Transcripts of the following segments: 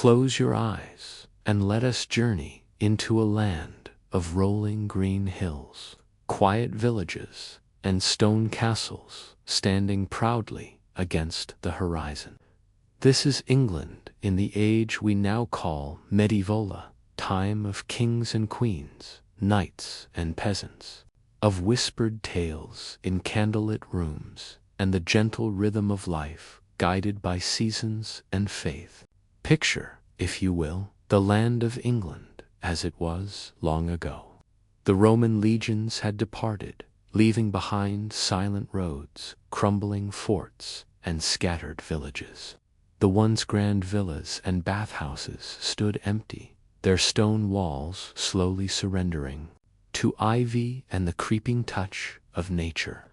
Close your eyes and let us journey into a land of rolling green hills, quiet villages, and stone castles standing proudly against the horizon. This is England in the age we now call medieval, time of kings and queens, knights and peasants, of whispered tales in candlelit rooms, and the gentle rhythm of life guided by seasons and faith. Picture, if you will, the land of England as it was long ago. The Roman legions had departed, leaving behind silent roads, crumbling forts, and scattered villages. The once grand villas and bathhouses stood empty, their stone walls slowly surrendering to ivy and the creeping touch of nature.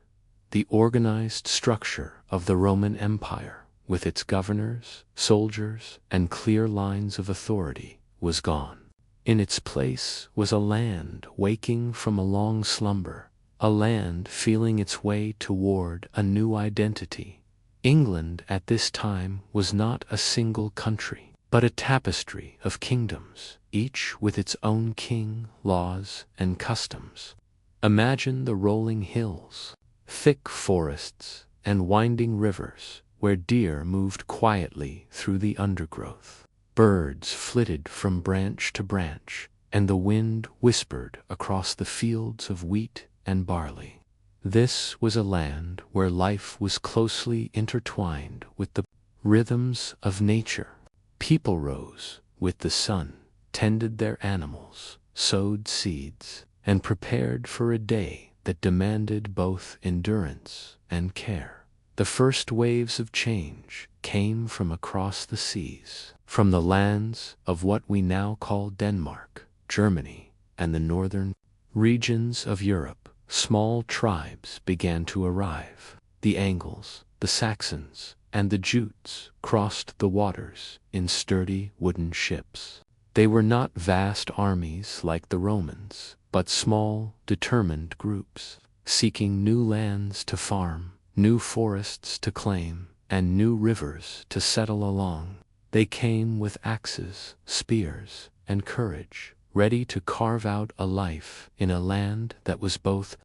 The organized structure of the Roman Empire, with its governors, soldiers, and clear lines of authority, was gone. In its place was a land waking from a long slumber, a land feeling its way toward a new identity. England at this time was not a single country, but a tapestry of kingdoms, each with its own king, laws, and customs. Imagine the rolling hills, thick forests, and winding rivers, where deer moved quietly through the undergrowth. Birds flitted from branch to branch, and the wind whispered across the fields of wheat and barley. This was a land where life was closely intertwined with the rhythms of nature. People rose with the sun, tended their animals, sowed seeds, and prepared for a day that demanded both endurance and care. The first waves of change came from across the seas, from the lands of what we now call Denmark, Germany, and the northern regions of Europe. Small tribes began to arrive. The Angles, the Saxons, and the Jutes crossed the waters in sturdy wooden ships. They were not vast armies like the Romans, but small, determined groups, seeking new lands to farm, new forests to claim, and new rivers to settle along. They came with axes, spears, and courage, ready to carve out a life in a land that was both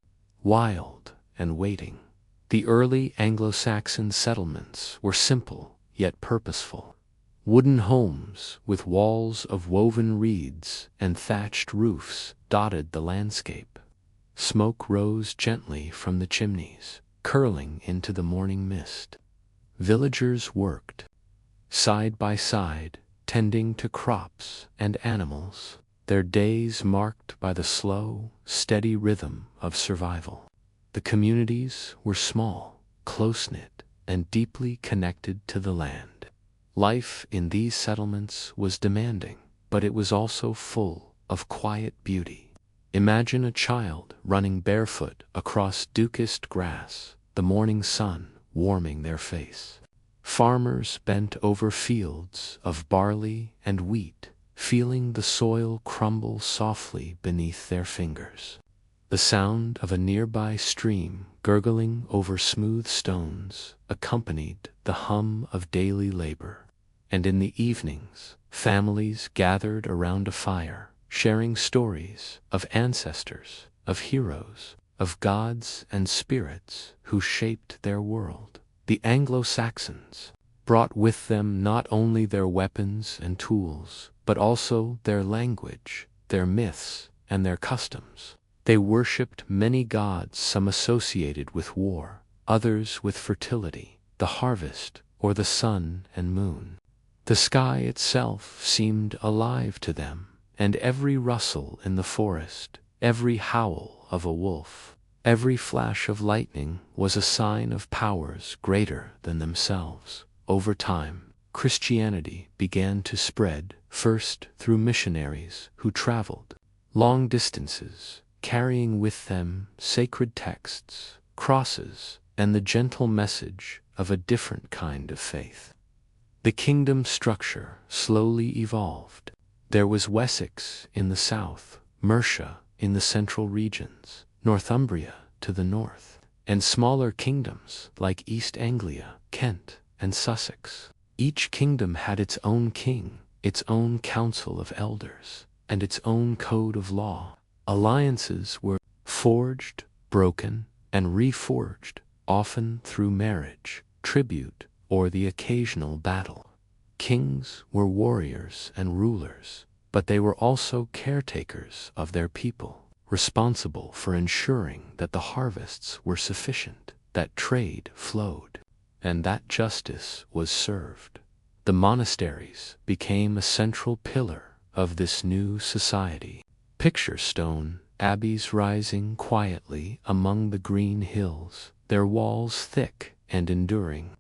wild and waiting. The early Anglo-Saxon settlements were simple yet purposeful. Wooden homes with walls of woven reeds and thatched roofs dotted the landscape. Smoke rose gently from the chimneys, curling into the morning mist. Villagers worked, side by side, tending to crops and animals, their days marked by the slow, steady rhythm of survival. The communities were small, close-knit, and deeply connected to the land. Life in these settlements was demanding, but it was also full of quiet beauty. Imagine a child running barefoot across dew-kissed grass, the morning sun warming their face. Farmers bent over fields of barley and wheat, feeling the soil crumble softly beneath their fingers. The sound of a nearby stream gurgling over smooth stones accompanied the hum of daily labor. And in the evenings, families gathered around a fire, sharing stories of ancestors, of heroes, of gods and spirits who shaped their world. The Anglo-Saxons brought with them not only their weapons and tools, but also their language, their myths, and their customs. They worshipped many gods, some associated with war, others with fertility, the harvest, or the sun and moon. The sky itself seemed alive to them, and every rustle in the forest, every howl of a wolf, every flash of lightning was a sign of powers greater than themselves. Over time, Christianity began to spread, first through missionaries who traveled long distances, carrying with them sacred texts, crosses, and the gentle message of a different kind of faith. The kingdom structure slowly evolved. There was Wessex in the south, Mercia in the central regions, Northumbria to the north, and smaller kingdoms like East Anglia, Kent, and Sussex. Each kingdom had its own king, its own council of elders, and its own code of law. Alliances were forged, broken, and reforged, often through marriage, tribute, or the occasional battle. Kings were warriors and rulers, but they were also caretakers of their people, responsible for ensuring that the harvests were sufficient, that trade flowed, and that justice was served. The monasteries became a central pillar of this new society. Picture stone abbeys rising quietly among the green hills, their walls thick and enduring.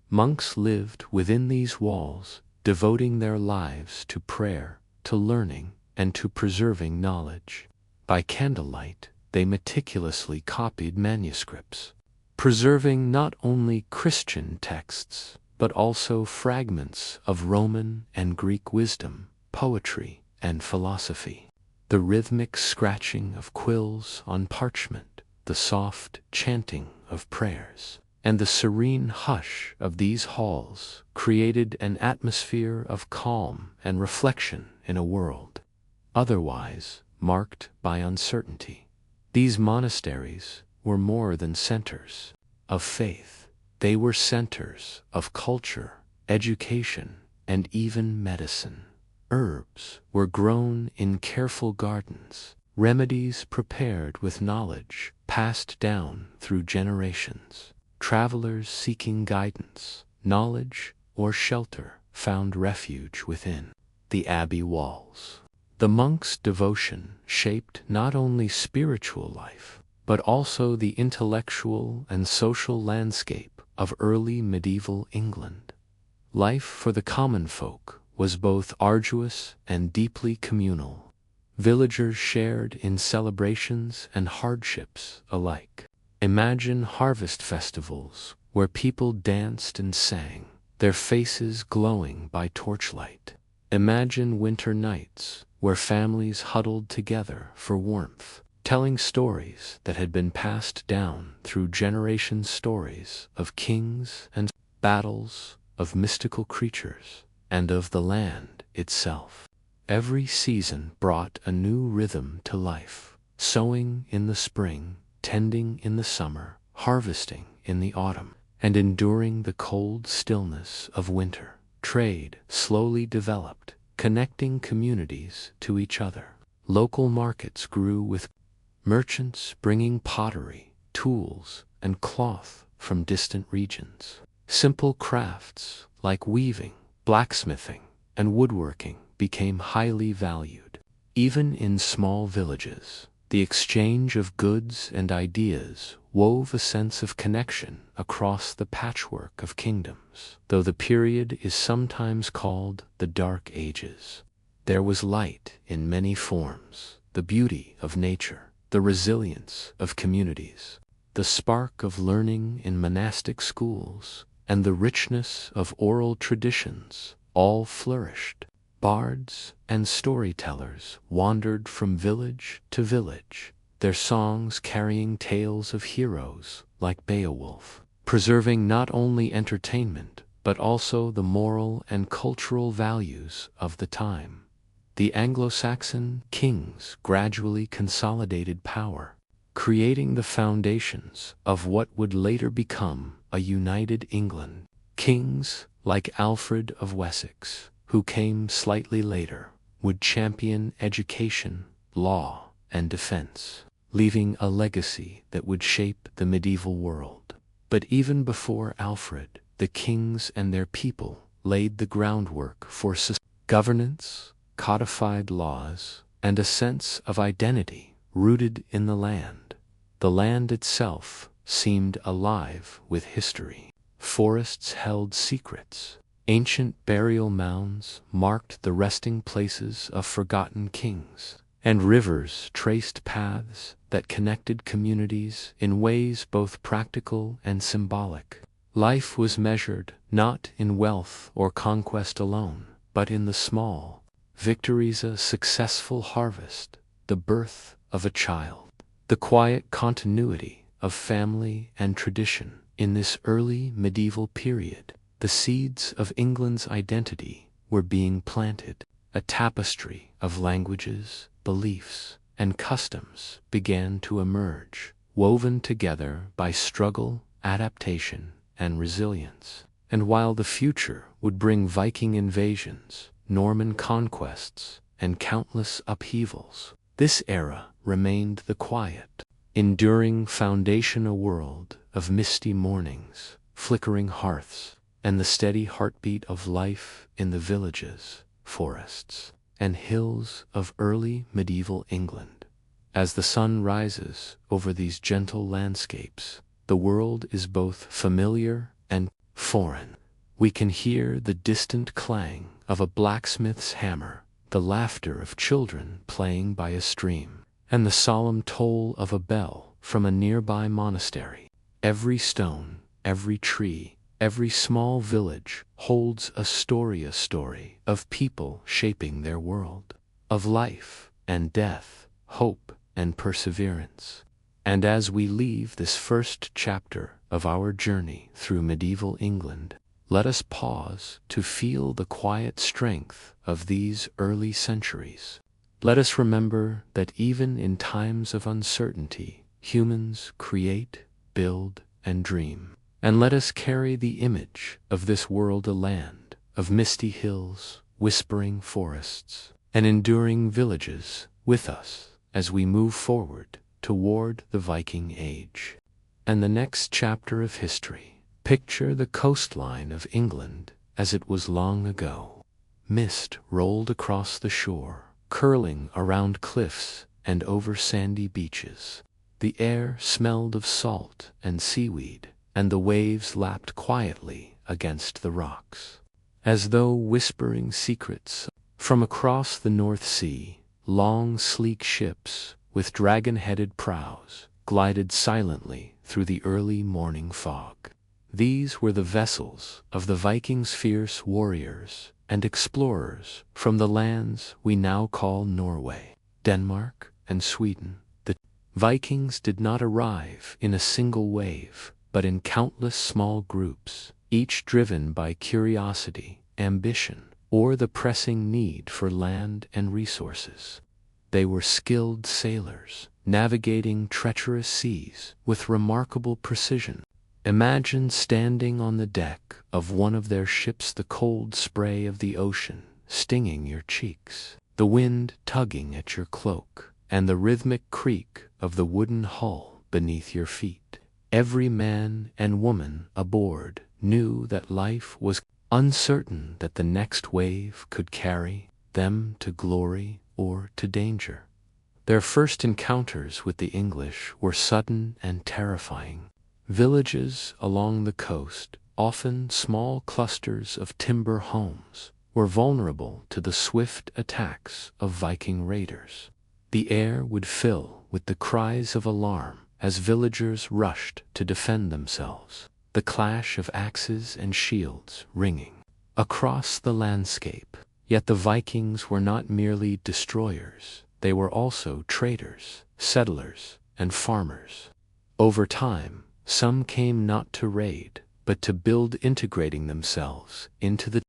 Monks lived within these walls, devoting their lives to prayer, to learning, and to preserving knowledge. By candlelight, they meticulously copied manuscripts, preserving not only Christian texts, but also fragments of Roman and Greek wisdom, poetry, and philosophy. The rhythmic scratching of quills on parchment, the soft chanting of prayers, and the serene hush of these halls created an atmosphere of calm and reflection in a world otherwise marked by uncertainty. These monasteries were more than centers of faith. They were centers of culture, education, and even medicine. Herbs were grown in careful gardens, remedies prepared with knowledge passed down through generations. Travelers seeking guidance, knowledge, or shelter found refuge within the abbey walls. The monks' devotion shaped not only spiritual life, but also the intellectual and social landscape of early medieval England. Life for the common folk was both arduous and deeply communal. Villagers shared in celebrations and hardships alike. Imagine harvest festivals where people danced and sang, their faces glowing by torchlight. Imagine winter nights where families huddled together for warmth, telling stories that had been passed down through generations, stories of kings and battles, of mystical creatures, and of the land itself. Every season brought a new rhythm to life, sowing in the spring, tending in the summer, harvesting in the autumn, and enduring the cold stillness of winter. Trade slowly developed, connecting communities to each other. Local markets grew with merchants bringing pottery, tools, and cloth from distant regions. Simple crafts like weaving, blacksmithing, and woodworking became highly valued. Even in small villages, the exchange of goods and ideas wove a sense of connection across the patchwork of kingdoms. Though the period is sometimes called the Dark Ages, there was light in many forms: the beauty of nature, the resilience of communities, the spark of learning in monastic schools, and the richness of oral traditions all flourished. Bards and storytellers wandered from village to village, their songs carrying tales of heroes like Beowulf, preserving not only entertainment but also the moral and cultural values of the time. The Anglo-Saxon kings gradually consolidated power, creating the foundations of what would later become a united England. Kings like Alfred of Wessex, who came slightly later, would champion education, law, and defense, leaving a legacy that would shape the medieval world. But even before Alfred, the kings and their people laid the groundwork for governance, codified laws, and a sense of identity rooted in the land. The land itself seemed alive with history. Forests held secrets. Ancient burial mounds marked the resting places of forgotten kings, and rivers traced paths that connected communities in ways both practical and symbolic. Life was measured not in wealth or conquest alone, but in the small victories: a successful harvest, the birth of a child, the quiet continuity of family and tradition. In this early medieval period, the seeds of England's identity were being planted. A tapestry of languages, beliefs, and customs began to emerge, woven together by struggle, adaptation, and resilience. And while the future would bring Viking invasions, Norman conquests, and countless upheavals, this era remained the quiet, enduring foundation, a world of misty mornings, flickering hearths, and the steady heartbeat of life in the villages, forests, and hills of early medieval England. As the sun rises over these gentle landscapes, the world is both familiar and foreign. We can hear the distant clang of a blacksmith's hammer, the laughter of children playing by a stream, and the solemn toll of a bell from a nearby monastery. Every stone, every tree, every small village holds a story of people shaping their world, of life and death, hope and perseverance. And as we leave this first chapter of our journey through medieval England, let us pause to feel the quiet strength of these early centuries. Let us remember that even in times of uncertainty, humans create, build, and dream. And let us carry the image of this world, a land of misty hills, whispering forests, and enduring villages, with us as we move forward toward the Viking Age and the next chapter of history. Picture the coastline of England as it was long ago. Mist rolled across the shore, curling around cliffs and over sandy beaches. The air smelled of salt and seaweed, and the waves lapped quietly against the rocks, as though whispering secrets. From across the North Sea, long sleek ships with dragon-headed prows glided silently through the early morning fog. These were the vessels of the Vikings, fierce warriors and explorers from the lands we now call Norway, Denmark, and Sweden. The Vikings did not arrive in a single wave, but in countless small groups, each driven by curiosity, ambition, or the pressing need for land and resources. They were skilled sailors, navigating treacherous seas with remarkable precision. Imagine standing on the deck of one of their ships, the cold spray of the ocean stinging your cheeks, the wind tugging at your cloak, and the rhythmic creak of the wooden hull beneath your feet. Every man and woman aboard knew that life was uncertain, that the next wave could carry them to glory or to danger. Their first encounters with the English were sudden and terrifying. Villages along the coast, often small clusters of timber homes, were vulnerable to the swift attacks of Viking raiders. The air would fill with the cries of alarm as villagers rushed to defend themselves, the clash of axes and shields ringing across the landscape. Yet the Vikings were not merely destroyers, they were also traders, settlers, and farmers. Over time, some came not to raid, but to build, integrating themselves into the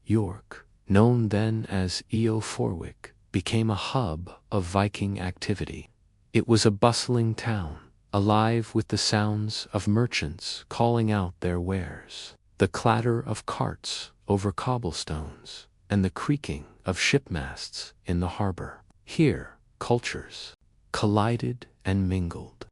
York, known then as Eoforwick, became a hub of Viking activity. It was a bustling town, alive with the sounds of merchants calling out their wares, the clatter of carts over cobblestones, and the creaking of shipmasts in the harbor. Here, cultures collided and mingled.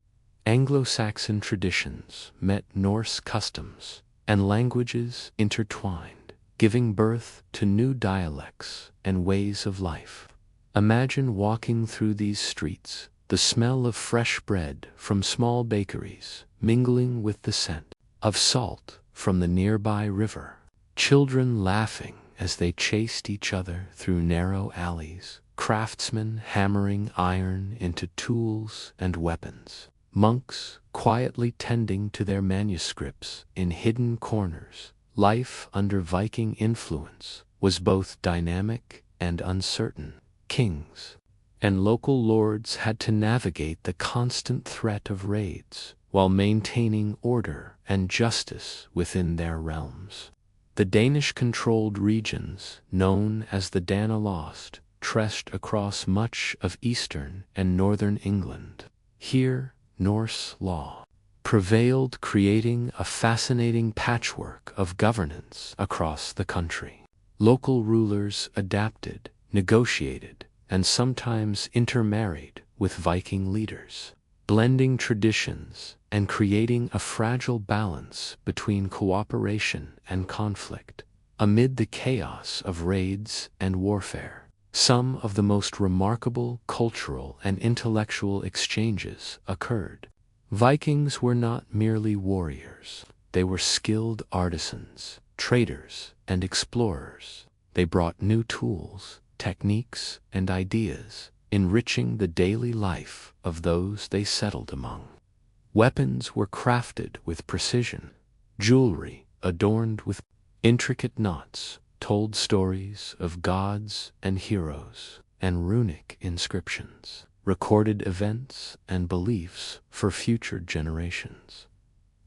Anglo-Saxon traditions met Norse customs, and languages intertwined, giving birth to new dialects and ways of life. Imagine walking through these streets, the smell of fresh bread from small bakeries mingling with the scent of salt from the nearby river. Children laughing as they chased each other through narrow alleys, craftsmen hammering iron into tools and weapons, monks quietly tending to their manuscripts in hidden corners. Life under Viking influence was both dynamic and uncertain. Kings and local lords had to navigate the constant threat of raids while maintaining order and justice within their realms. The Danish-controlled regions, known as the Danelaust, stretched across much of eastern and northern England. Here, Norse law prevailed, creating a fascinating patchwork of governance across the country. Local rulers adapted, negotiated, and sometimes intermarried with Viking leaders, blending traditions and creating a fragile balance between cooperation and conflict. Amid the chaos of raids and warfare, some of the most remarkable cultural and intellectual exchanges occurred. Vikings were not merely warriors. They were skilled artisans, traders, and explorers. They brought new tools, techniques, and ideas, enriching the daily life of those they settled among. Weapons were crafted with precision. Jewelry, adorned with intricate knots, told stories of gods and heroes, and runic inscriptions recorded events and beliefs for future generations.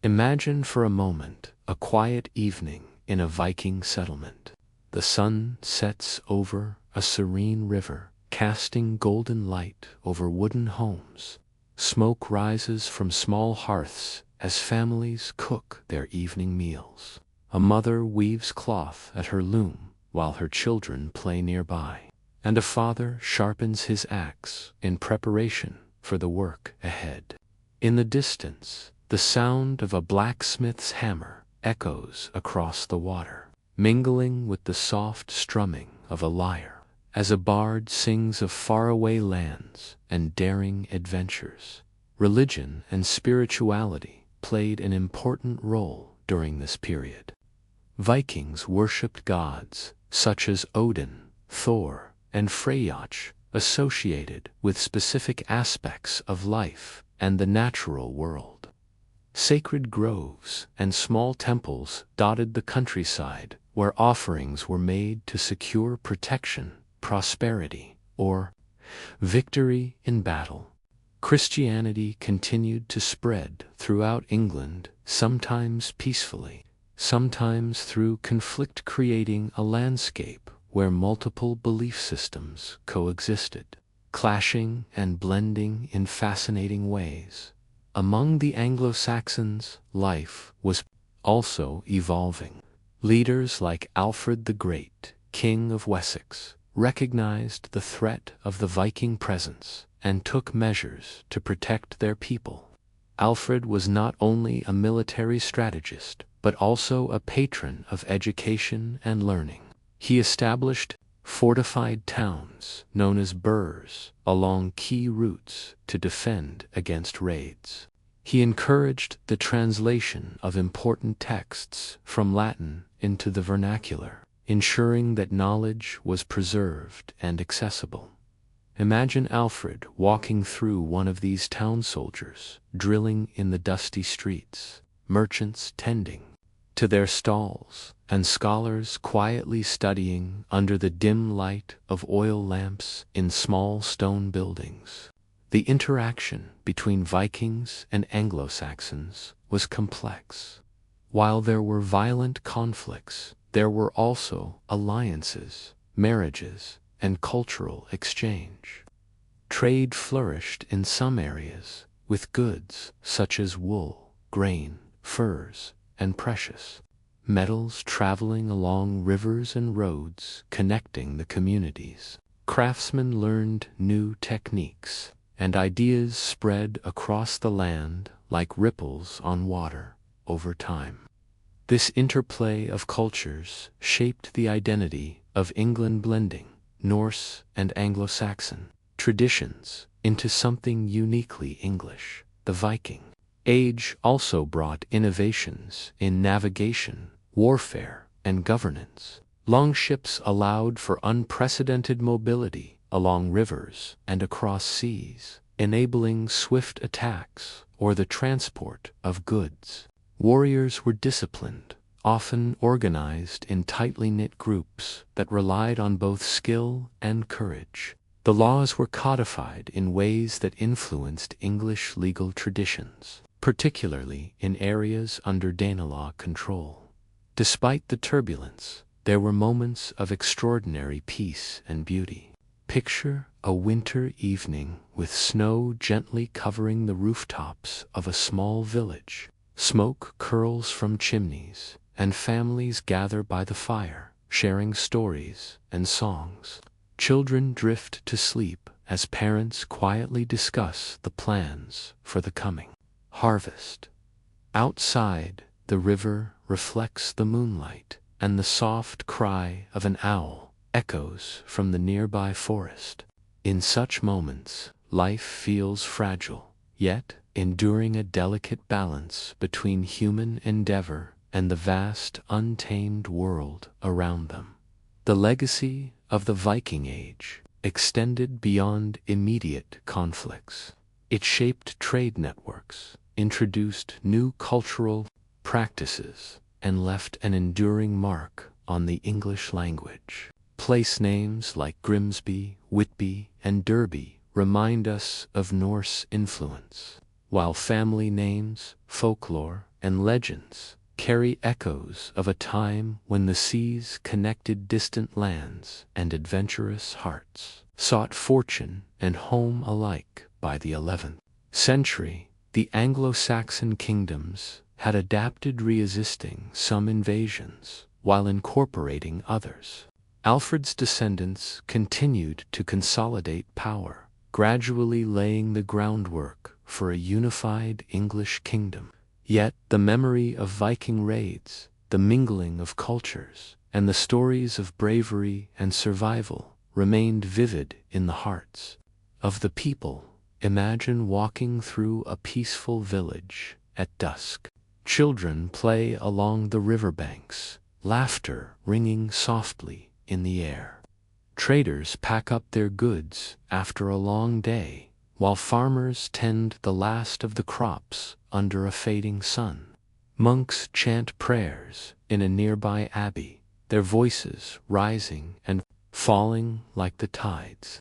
Imagine for a moment a quiet evening in a Viking settlement. The sun sets over a serene river, casting golden light over wooden homes. Smoke rises from small hearths as families cook their evening meals. A mother weaves cloth at her loom while her children play nearby, and a father sharpens his axe in preparation for the work ahead. In the distance, the sound of a blacksmith's hammer echoes across the water, mingling with the soft strumming of a lyre, as a bard sings of faraway lands and daring adventures. Religion and spirituality played an important role during this period. Vikings worshipped gods such as Odin, Thor, and Freyjach, associated with specific aspects of life and the natural world. Sacred groves and small temples dotted the countryside where offerings were made to secure protection, prosperity, or victory in battle. Christianity continued to spread throughout England, sometimes peacefully, sometimes through conflict, creating a landscape where multiple belief systems coexisted, clashing and blending in fascinating ways. Among the Anglo-Saxons, life was also evolving. Leaders like Alfred the Great, King of Wessex, recognized the threat of the Viking presence and took measures to protect their people. Alfred was not only a military strategist, but also a patron of education and learning. He established fortified towns, known as burhs, along key routes to defend against raids. He encouraged the translation of important texts from Latin into the vernacular, ensuring that knowledge was preserved and accessible. Imagine Alfred walking through one of these town soldiers, drilling in the dusty streets, merchants tending to their stalls, and scholars quietly studying under the dim light of oil lamps in small stone buildings. The interaction between Vikings and Anglo-Saxons was complex. While there were violent conflicts, there were also alliances, marriages, and cultural exchange. Trade flourished in some areas, with goods such as wool, grain, furs, and precious metals traveling along rivers and roads connecting the communities. Craftsmen learned new techniques, and ideas spread across the land like ripples on water over time. This interplay of cultures shaped the identity of England, blending Norse and Anglo-Saxon traditions into something uniquely English. The Viking Age also brought innovations in navigation, warfare, and governance. Longships allowed for unprecedented mobility along rivers and across seas, enabling swift attacks or the transport of goods. Warriors were disciplined, often organized in tightly knit groups that relied on both skill and courage. The laws were codified in ways that influenced English legal traditions, particularly in areas under Danelaw control. Despite the turbulence, there were moments of extraordinary peace and beauty. Picture a winter evening with snow gently covering the rooftops of a small village. Smoke curls from chimneys, and families gather by the fire, sharing stories and songs. Children drift to sleep as parents quietly discuss the plans for the coming harvest. Outside, the river reflects the moonlight, and the soft cry of an owl echoes from the nearby forest. In such moments, life feels fragile, yet enduring a delicate balance between human endeavor and the vast untamed world around them. The legacy of the Viking Age extended beyond immediate conflicts. It shaped trade networks, introduced new cultural practices, and left an enduring mark on the English language. Place names like Grimsby, Whitby, and Derby remind us of Norse influence, while family names, folklore, and legends carry echoes of a time when the seas connected distant lands and adventurous hearts sought fortune and home alike. By the 11th century, the Anglo-Saxon kingdoms had adapted, resisting some invasions while incorporating others. Alfred's descendants continued to consolidate power, gradually laying the groundwork for a unified English kingdom. Yet the memory of Viking raids, the mingling of cultures, and the stories of bravery and survival remained vivid in the hearts of the people. Imagine walking through a peaceful village at dusk. Children play along the riverbanks, laughter ringing softly in the air. Traders pack up their goods after a long day, while farmers tend the last of the crops under a fading sun. Monks chant prayers in a nearby abbey, their voices rising and falling like the tides.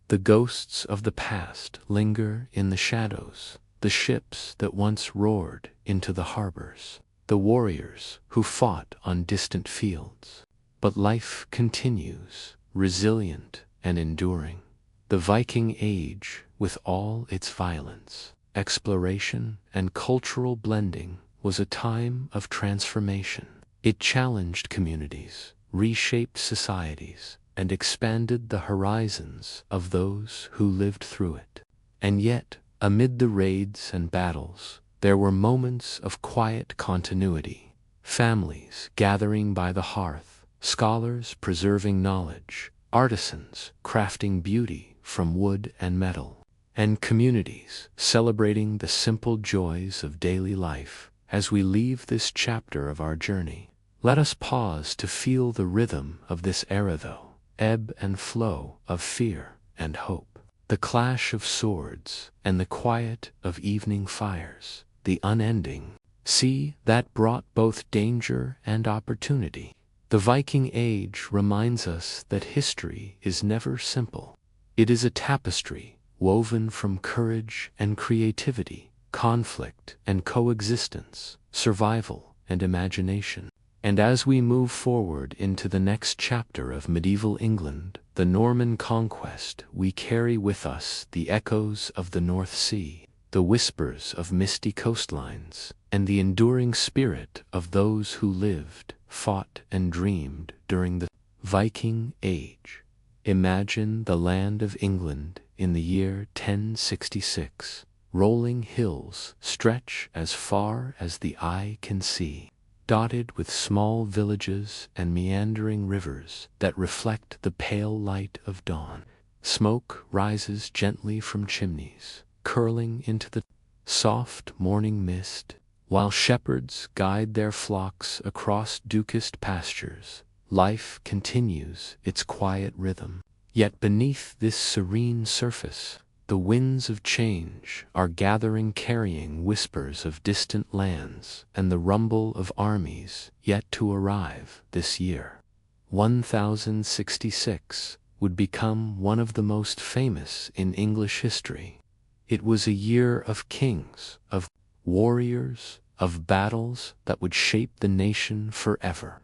The ghosts of the past linger in the shadows, the ships that once roared into the harbors, the warriors who fought on distant fields. But life continues, resilient and enduring. The Viking Age, with all its violence, exploration, and cultural blending, was a time of transformation. It challenged communities, reshaped societies, and expanded the horizons of those who lived through it. And yet, amid the raids and battles, there were moments of quiet continuity. Families gathering by the hearth, scholars preserving knowledge, artisans crafting beauty from wood and metal, and communities celebrating the simple joys of daily life. As we leave this chapter of our journey, let us pause to feel the rhythm of this era, though ebb and flow of fear and hope, the clash of swords and the quiet of evening fires, the unending sea that brought both danger and opportunity. The Viking Age reminds us that history is never simple. It is a tapestry woven from courage and creativity, conflict and coexistence, survival and imagination. And as we move forward into the next chapter of medieval England, the Norman conquest, we carry with us the echoes of the North Sea, the whispers of misty coastlines, and the enduring spirit of those who lived, fought, and dreamed during the Viking Age. Imagine the land of England in the year 1066. Rolling hills stretch as far as the eye can see, dotted with small villages and meandering rivers that reflect the pale light of dawn. Smoke rises gently from chimneys, curling into the soft morning mist, while shepherds guide their flocks across dukest pastures. Life continues its quiet rhythm. Yet beneath this serene surface, the winds of change are gathering, carrying whispers of distant lands and the rumble of armies yet to arrive. This year, 1066, would become one of the most famous in English history. It was a year of kings, of warriors, of battles that would shape the nation forever.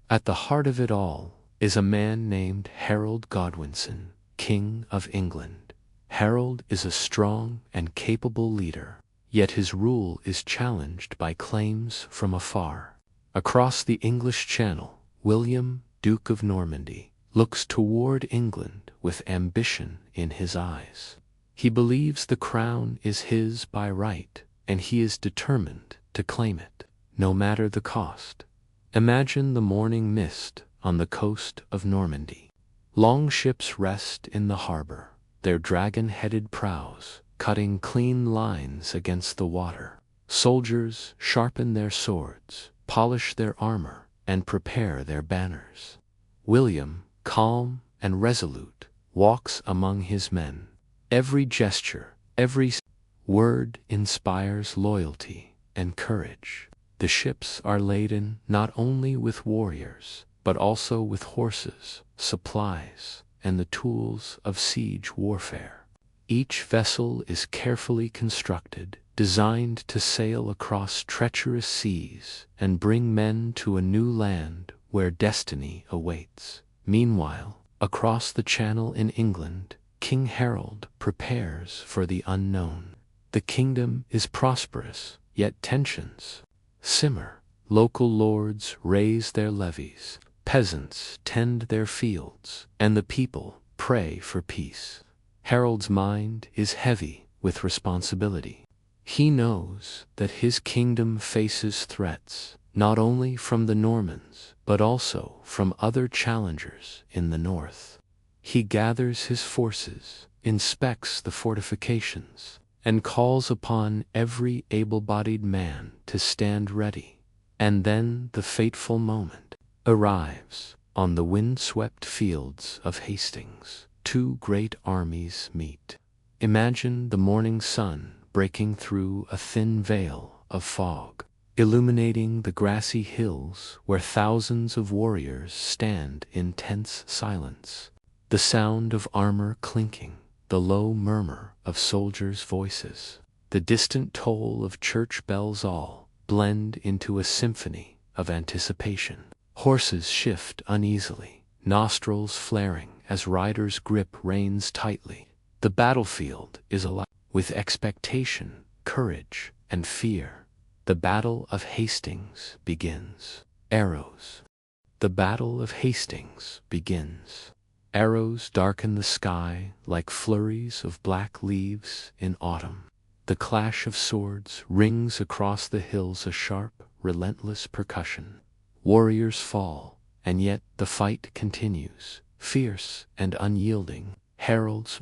At the heart of it all is a man named Harold Godwinson, King of England. Harold is a strong and capable leader, yet his rule is challenged by claims from afar. Across the English Channel, William, Duke of Normandy, looks toward England with ambition in his eyes. He believes the crown is his by right, and he is determined to claim it, no matter the cost. Imagine the morning mist on the coast of Normandy. Long ships rest in the harbor, their dragon-headed prows cutting clean lines against the water. Soldiers sharpen their swords, polish their armor, and prepare their banners. William, calm and resolute, walks among his men. Every gesture, every word inspires loyalty and courage. The ships are laden not only with warriors, but also with horses, supplies, and the tools of siege warfare. Each vessel is carefully constructed, designed to sail across treacherous seas and bring men to a new land where destiny awaits. Meanwhile, across the Channel in England, King Harold prepares for the unknown. The kingdom is prosperous, yet tensions simmer. Local lords raise their levies, peasants tend their fields, and the people pray for peace. Harold's mind is heavy with responsibility. He knows that his kingdom faces threats, not only from the Normans, but also from other challengers in the north. He gathers his forces, inspects the fortifications, and calls upon every able-bodied man to stand ready. And then the fateful moment arrives. On the wind-swept fields of Hastings, two great armies meet. Imagine the morning sun breaking through a thin veil of fog, illuminating the grassy hills where thousands of warriors stand in tense silence. The sound of armor clinking, the low murmur of soldiers' voices, the distant toll of church bells all blend into a symphony of anticipation. Horses shift uneasily, nostrils flaring as riders grip reins tightly. The battlefield is alive with expectation, courage, and fear. The Battle of Hastings begins. Arrows. The Battle of Hastings begins. Arrows darken the sky like flurries of black leaves in autumn. The clash of swords rings across the hills, a sharp, relentless percussion. Warriors fall, and yet the fight continues, fierce and unyielding. Harold's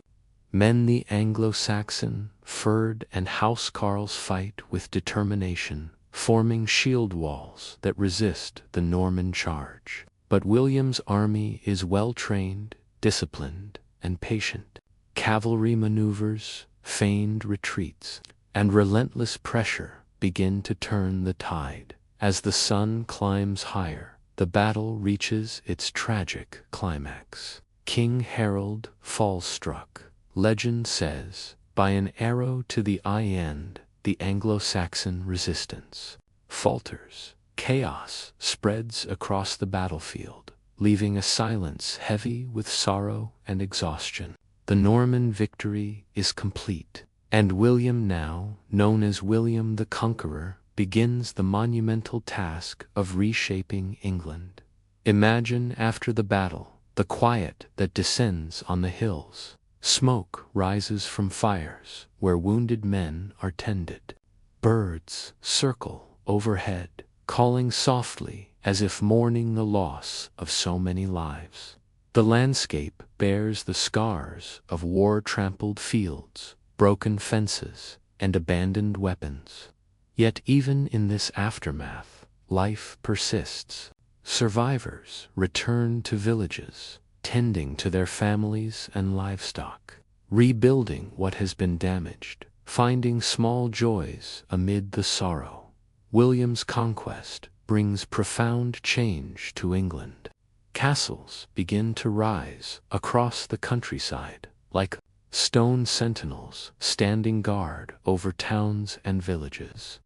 men, the Anglo-Saxon, Ferd, and housecarls, fight with determination, forming shield walls that resist the Norman charge. But William's army is well-trained, disciplined, and patient. Cavalry maneuvers, feigned retreats, and relentless pressure begin to turn the tide. As the sun climbs higher, the battle reaches its tragic climax. King Harold falls struck, legend says, by an arrow to the eye, and the Anglo-Saxon resistance falters. Chaos spreads across the battlefield, leaving a silence heavy with sorrow and exhaustion. The Norman victory is complete, and William, now known as William the Conqueror, begins the monumental task of reshaping England. Imagine after the battle, the quiet that descends on the hills. Smoke rises from fires where wounded men are tended. Birds circle overhead, calling softly as if mourning the loss of so many lives. The landscape bears the scars of war-trampled fields, broken fences, and abandoned weapons. Yet even in this aftermath, life persists. Survivors return to villages, tending to their families and livestock, rebuilding what has been damaged, finding small joys amid the sorrow. William's conquest brings profound change to England. Castles begin to rise across the countryside, like stone sentinels standing guard over towns and villages.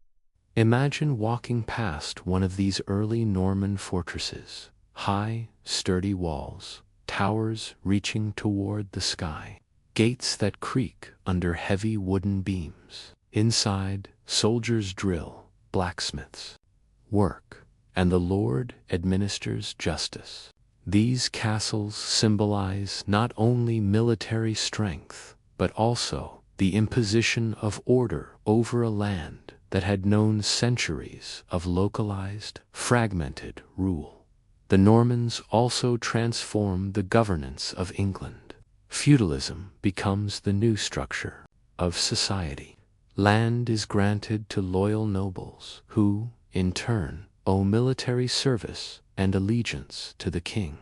Imagine walking past one of these early Norman fortresses, high, sturdy walls, towers reaching toward the sky, gates that creak under heavy wooden beams. Inside, soldiers drill, blacksmiths work, and the Lord administers justice. These castles symbolize not only military strength, but also the imposition of order over a land that had known centuries of localized, fragmented rule. The Normans also transformed the governance of England. Feudalism becomes the new structure of society. Land is granted to loyal nobles who, in turn, owe military service and allegiance to the king.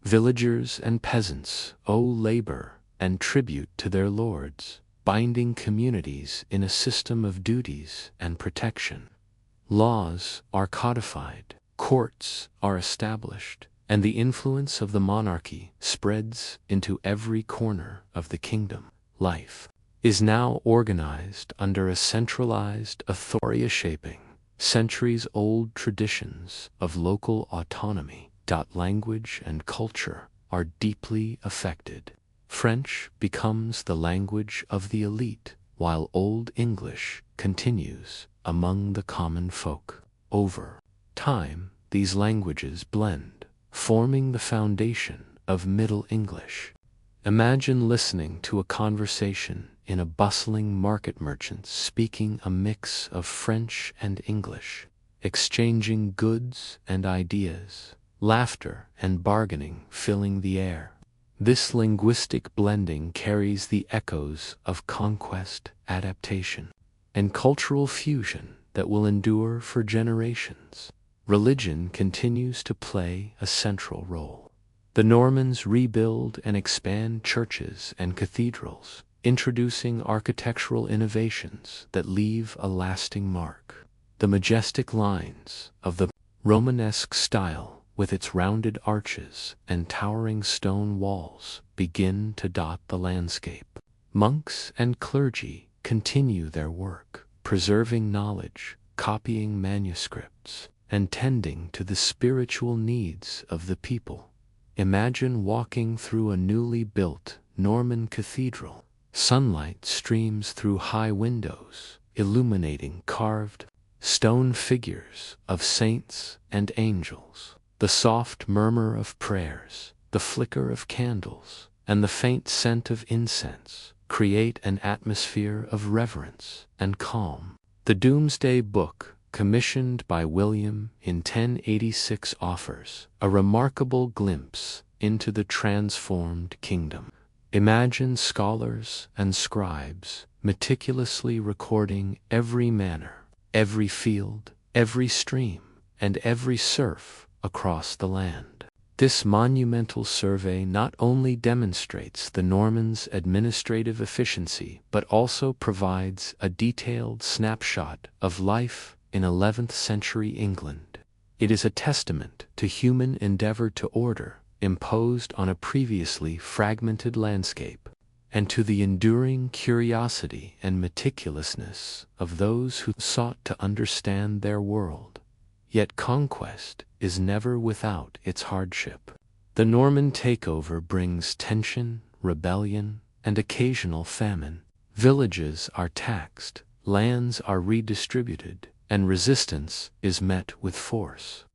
Villagers and peasants owe labor and tribute to their lords, binding communities in a system of duties and protection. Laws are codified, courts are established, and the influence of the monarchy spreads into every corner of the kingdom. Life is now organized under a centralized authority shaping centuries-old traditions of local autonomy. Language and culture are deeply affected. French becomes the language of the elite, while Old English continues among the common folk. Over time, these languages blend, forming the foundation of Middle English. Imagine listening to a conversation in a bustling market, merchants speaking a mix of French and English, exchanging goods and ideas, laughter and bargaining filling the air. This linguistic blending carries the echoes of conquest, adaptation, and cultural fusion that will endure for generations. Religion continues to play a central role. The Normans rebuild and expand churches and cathedrals, introducing architectural innovations that leave a lasting mark. The majestic lines of the Romanesque style, with its rounded arches and towering stone walls, begin to dot the landscape. Monks and clergy continue their work, preserving knowledge, copying manuscripts, and tending to the spiritual needs of the people. Imagine walking through a newly built Norman cathedral. Sunlight streams through high windows, illuminating carved stone figures of saints and angels. The soft murmur of prayers, the flicker of candles, and the faint scent of incense create an atmosphere of reverence and calm. The Doomsday Book, commissioned by William in 1086, offers a remarkable glimpse into the transformed kingdom. Imagine scholars and scribes meticulously recording every manor, every field, every stream, and every serf across the land. This monumental survey not only demonstrates the Normans' administrative efficiency, but also provides a detailed snapshot of life in 11th century England. It is a testament to human endeavor to order imposed on a previously fragmented landscape, and to the enduring curiosity and meticulousness of those who sought to understand their world. Yet conquest is never without its hardship. The Norman takeover brings tension, rebellion, and occasional famine. Villages are taxed, lands are redistributed, and resistance is met with force.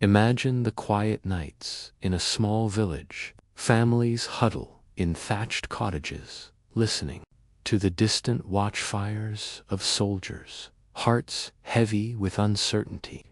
Imagine the quiet nights in a small village. Families huddle in thatched cottages, listening to the distant watchfires of soldiers, hearts heavy with uncertainty.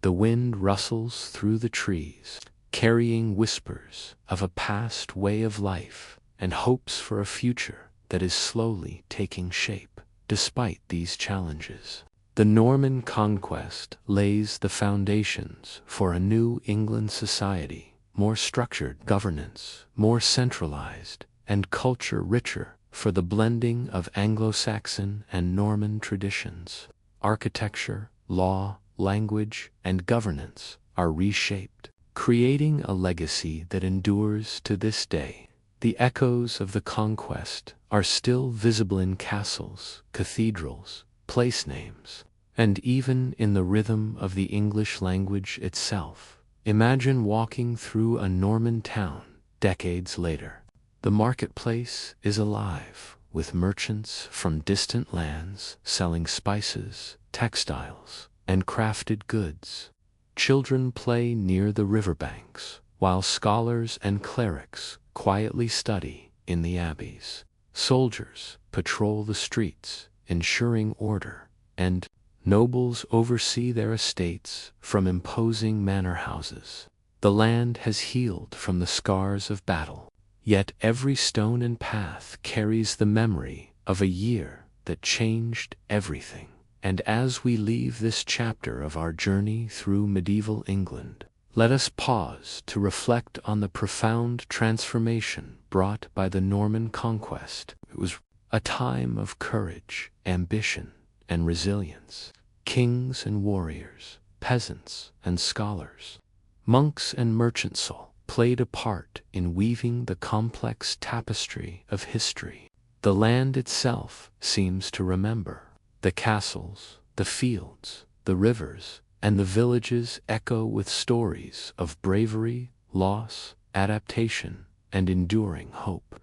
The wind rustles through the trees, carrying whispers of a past way of life and hopes for a future that is slowly taking shape. Despite these challenges, the Norman conquest lays the foundations for a new England society, more structured governance, more centralized, and culture richer for the blending of Anglo-Saxon and Norman traditions. Architecture, law, language, and governance are reshaped, creating a legacy that endures to this day. The echoes of the conquest are still visible in castles, cathedrals, place names, and even in the rhythm of the English language itself. Imagine walking through a Norman town decades later. The marketplace is alive with merchants from distant lands selling spices, textiles, and crafted goods. Children play near the riverbanks, while scholars and clerics quietly study in the abbeys. Soldiers patrol the streets, ensuring order, and nobles oversee their estates from imposing manor houses. The land has healed from the scars of battle, yet every stone and path carries the memory of a year that changed everything. And as we leave this chapter of our journey through medieval England, let us pause to reflect on the profound transformation brought by the Norman conquest. It was a time of courage, ambition, and resilience. Kings and warriors, peasants and scholars, monks and merchants all played a part in weaving the complex tapestry of history. The land itself seems to remember. The castles, the fields, the rivers, and the villages echo with stories of bravery, loss, adaptation, and enduring hope.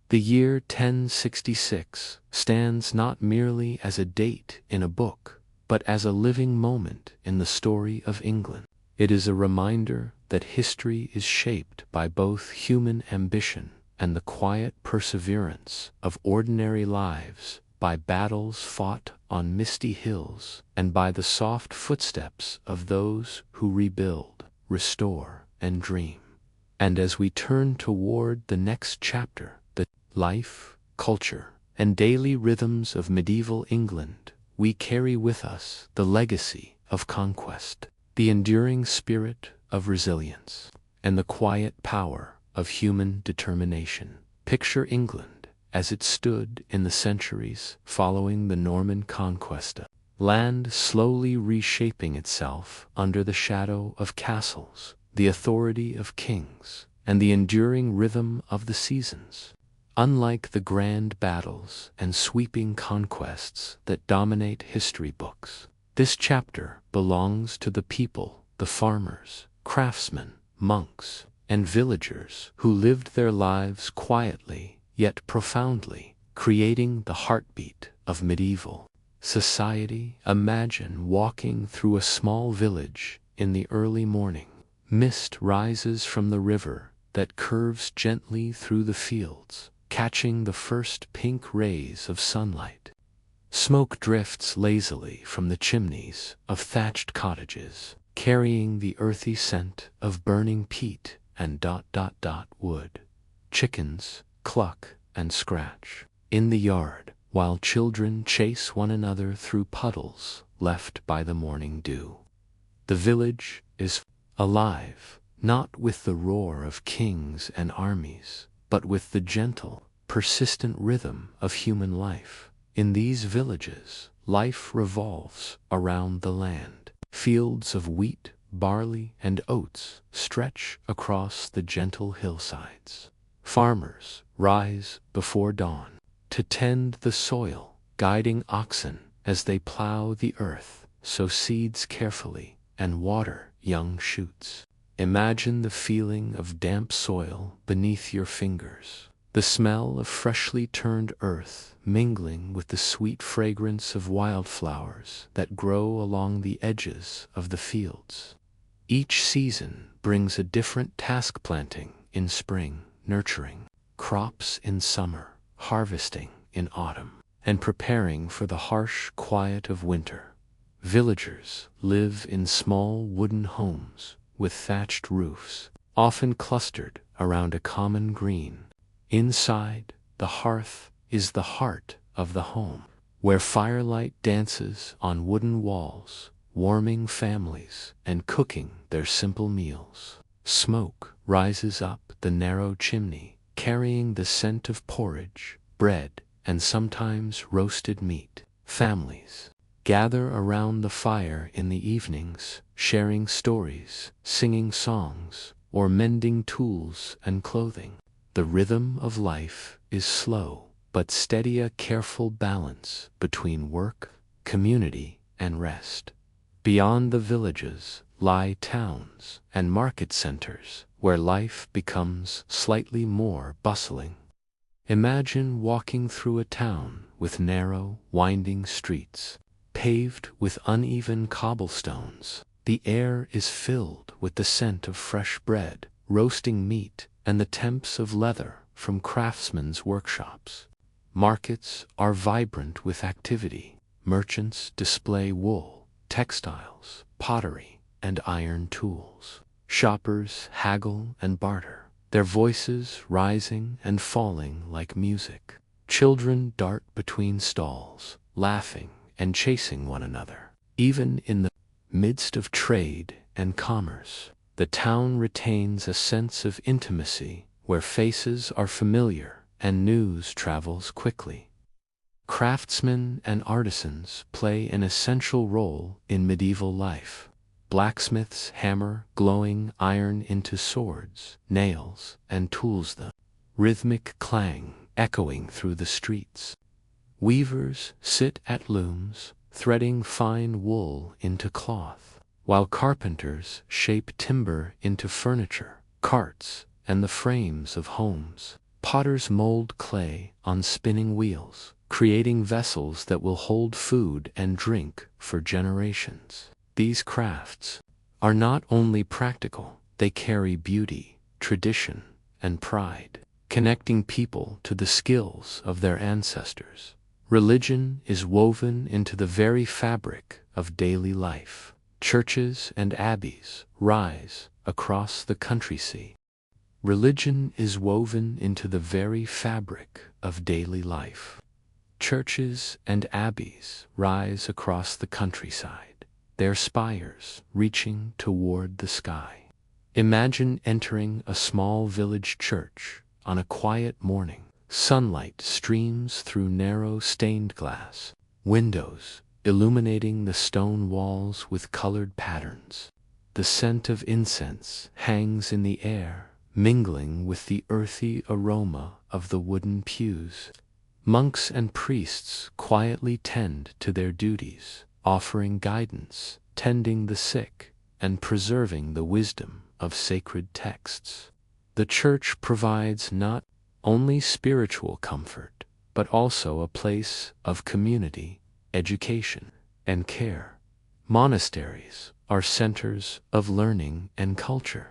The year 1066 stands not merely as a date in a book, but as a living moment in the story of England. It is a reminder that history is shaped by both human ambition and the quiet perseverance of ordinary lives, by battles fought on misty hills, and by the soft footsteps of those who rebuild, restore, and dream. And as we turn toward the next chapter, the life, culture, and daily rhythms of medieval England, we carry with us the legacy of conquest, the enduring spirit of resilience, and the quiet power of human determination. Picture England as it stood in the centuries following the Norman conquest, a land slowly reshaping itself under the shadow of castles, the authority of kings, and the enduring rhythm of the seasons. Unlike the grand battles and sweeping conquests that dominate history books, this chapter belongs to the people, the farmers, craftsmen, monks, and villagers who lived their lives quietly yet profoundly, creating the heartbeat of medieval society. Imagine walking through a small village in the early morning. Mist rises from the river that curves gently through the fields, catching the first pink rays of sunlight. Smoke drifts lazily from the chimneys of thatched cottages, carrying the earthy scent of burning peat and wood. Chickens cluck and scratch in the yard, while children chase one another through puddles left by the morning dew. The village is alive, not with the roar of kings and armies, but with the gentle, persistent rhythm of human life. In these villages, life revolves around the land. Fields of wheat, barley, and oats stretch across the gentle hillsides. Farmers rise before dawn to tend the soil, guiding oxen as they plow the earth, sow seeds carefully, and water young shoots. Imagine the feeling of damp soil beneath your fingers, the smell of freshly turned earth mingling with the sweet fragrance of wildflowers that grow along the edges of the fields. Each season brings a different task: planting in spring, nurturing crops in summer, harvesting in autumn, and preparing for the harsh quiet of winter. Villagers live in small wooden homes with thatched roofs, often clustered around a common green. Inside, the hearth is the heart of the home, where firelight dances on wooden walls, warming families and cooking their simple meals. Smoke rises up the narrow chimney, carrying the scent of porridge, bread, and sometimes roasted meat. Families gather around the fire in the evenings, sharing stories, singing songs, or mending tools and clothing. The rhythm of life is slow but steady, a careful balance between work, community, and rest. Beyond the villages lie towns and market centers where life becomes slightly more bustling. Imagine walking through a town with narrow, winding streets, paved with uneven cobblestones. The air is filled with the scent of fresh bread, roasting meat, and the temps of leather from craftsmen's workshops. Markets are vibrant with activity. Merchants display wool, textiles, pottery, and iron tools. Shoppers haggle and barter, their voices rising and falling like music. Children dart between stalls, laughing and chasing one another. Even in the midst of trade and commerce, the town retains a sense of intimacy where faces are familiar and news travels quickly. Craftsmen and artisans play an essential role in medieval life. Blacksmiths hammer glowing iron into swords, nails, and tools, the rhythmic clang echoing through the streets. Weavers sit at looms, threading fine wool into cloth, while carpenters shape timber into furniture, carts, and the frames of homes. Potters mold clay on spinning wheels, creating vessels that will hold food and drink for generations. These crafts are not only practical, they carry beauty, tradition, and pride, connecting people to the skills of their ancestors. Religion is woven into the very fabric of daily life. Churches and abbeys rise across the countryside. Religion is woven into the very fabric of daily life. Churches and abbeys rise across the countryside, their spires reaching toward the sky. Imagine entering a small village church on a quiet morning. Sunlight streams through narrow stained glass windows, illuminating the stone walls with colored patterns. The scent of incense hangs in the air, mingling with the earthy aroma of the wooden pews. Monks and priests quietly tend to their duties, offering guidance, tending the sick, and preserving the wisdom of sacred texts. The church provides not only spiritual comfort, but also a place of community, education, and care. Monasteries are centers of learning and culture.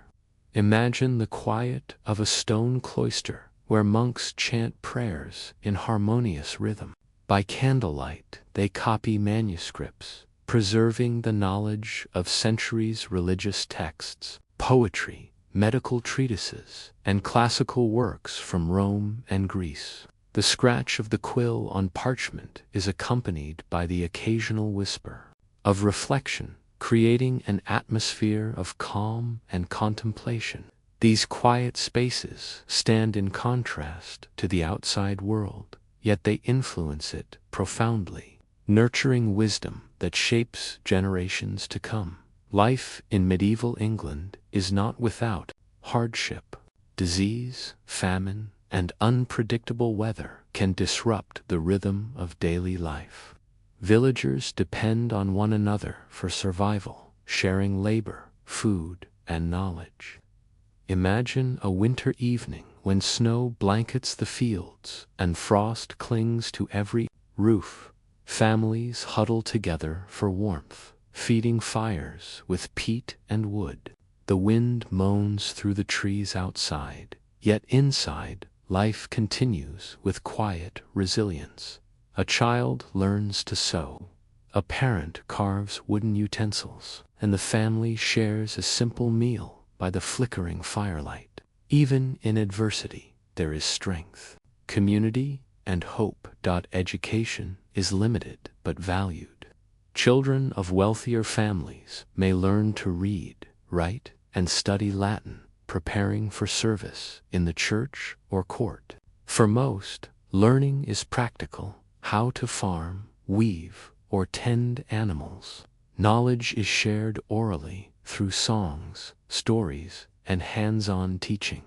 Imagine the quiet of a stone cloister where monks chant prayers in harmonious rhythm. By candlelight, they copy manuscripts, preserving the knowledge of centuries' religious texts, poetry, medical treatises, and classical works from Rome and Greece. The scratch of the quill on parchment is accompanied by the occasional whisper of reflection, creating an atmosphere of calm and contemplation. These quiet spaces stand in contrast to the outside world, yet they influence it profoundly, nurturing wisdom that shapes generations to come. Life in medieval England is not without hardship. Disease, famine, and unpredictable weather can disrupt the rhythm of daily life. Villagers depend on one another for survival, sharing labor, food, and knowledge. Imagine a winter evening when snow blankets the fields and frost clings to every roof. Families huddle together for warmth, feeding fires with peat and wood. The wind moans through the trees outside, yet inside, life continues with quiet resilience. A child learns to sew, a parent carves wooden utensils, and the family shares a simple meal by the flickering firelight. Even in adversity, there is strength, community, and hope. Education is limited but valued. Children of wealthier families may learn to read, write, and study Latin, preparing for service in the church or court. For most, learning is practical: how to farm, weave, or tend animals. Knowledge is shared orally through songs, stories, and hands-on teaching.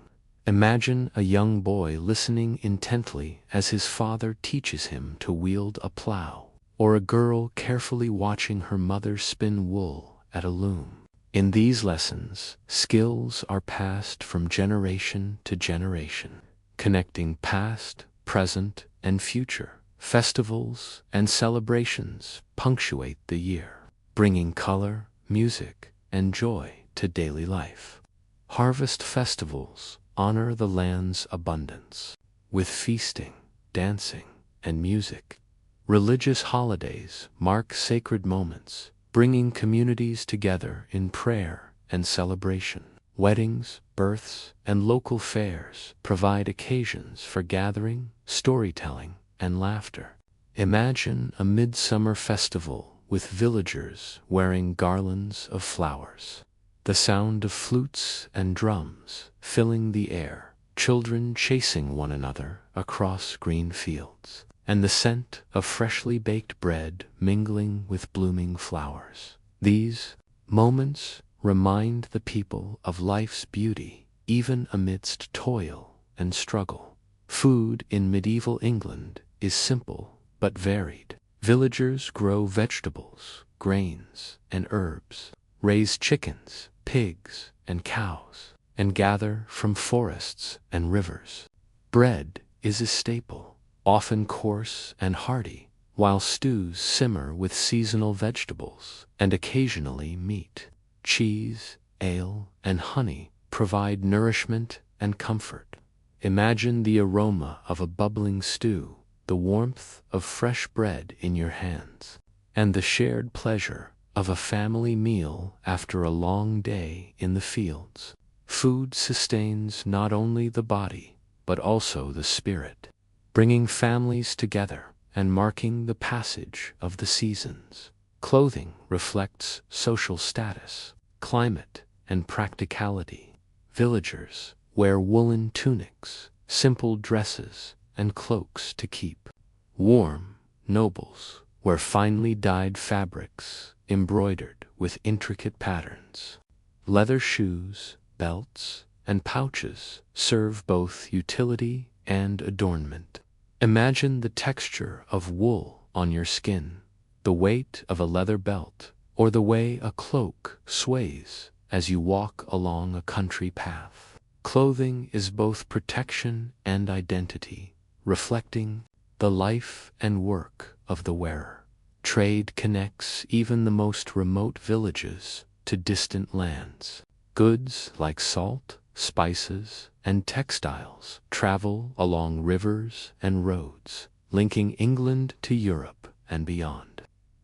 Imagine a young boy listening intently as his father teaches him to wield a plow, or a girl carefully watching her mother spin wool at a loom. In these lessons, skills are passed from generation to generation, connecting past, present, and future. Festivals and celebrations punctuate the year, bringing color, music, and joy to daily life. Harvest festivals honor the land's abundance with feasting, dancing, and music. Religious holidays mark sacred moments, bringing communities together in prayer and celebration. Weddings, births, and local fairs provide occasions for gathering, storytelling, and laughter. Imagine a midsummer festival with villagers wearing garlands of flowers, the sound of flutes and drums filling the air, children chasing one another across green fields, and the scent of freshly baked bread mingling with blooming flowers. These moments remind the people of life's beauty, even amidst toil and struggle. Food in medieval England is simple but varied. Villagers grow vegetables, grains, and herbs, raise chickens, pigs, and cows, and gather from forests and rivers. Bread is a staple, often coarse and hearty, while stews simmer with seasonal vegetables and occasionally meat. Cheese, ale, and honey provide nourishment and comfort. Imagine the aroma of a bubbling stew, the warmth of fresh bread in your hands, and the shared pleasure of a family meal after a long day in the fields. Food sustains not only the body, but also the spirit, bringing families together and marking the passage of the seasons. Clothing reflects social status, climate, and practicality. Villagers wear woolen tunics, simple dresses, and cloaks to keep warm. Nobles wear finely dyed fabrics embroidered with intricate patterns. Leather shoes, belts, and pouches serve both utility and adornment. Imagine the texture of wool on your skin, the weight of a leather belt, or the way a cloak sways as you walk along a country path. Clothing is both protection and identity, reflecting the life and work of the wearer. Trade connects even the most remote villages to distant lands. Goods like salt, spices, and textiles travel along rivers and roads, linking England to Europe and beyond.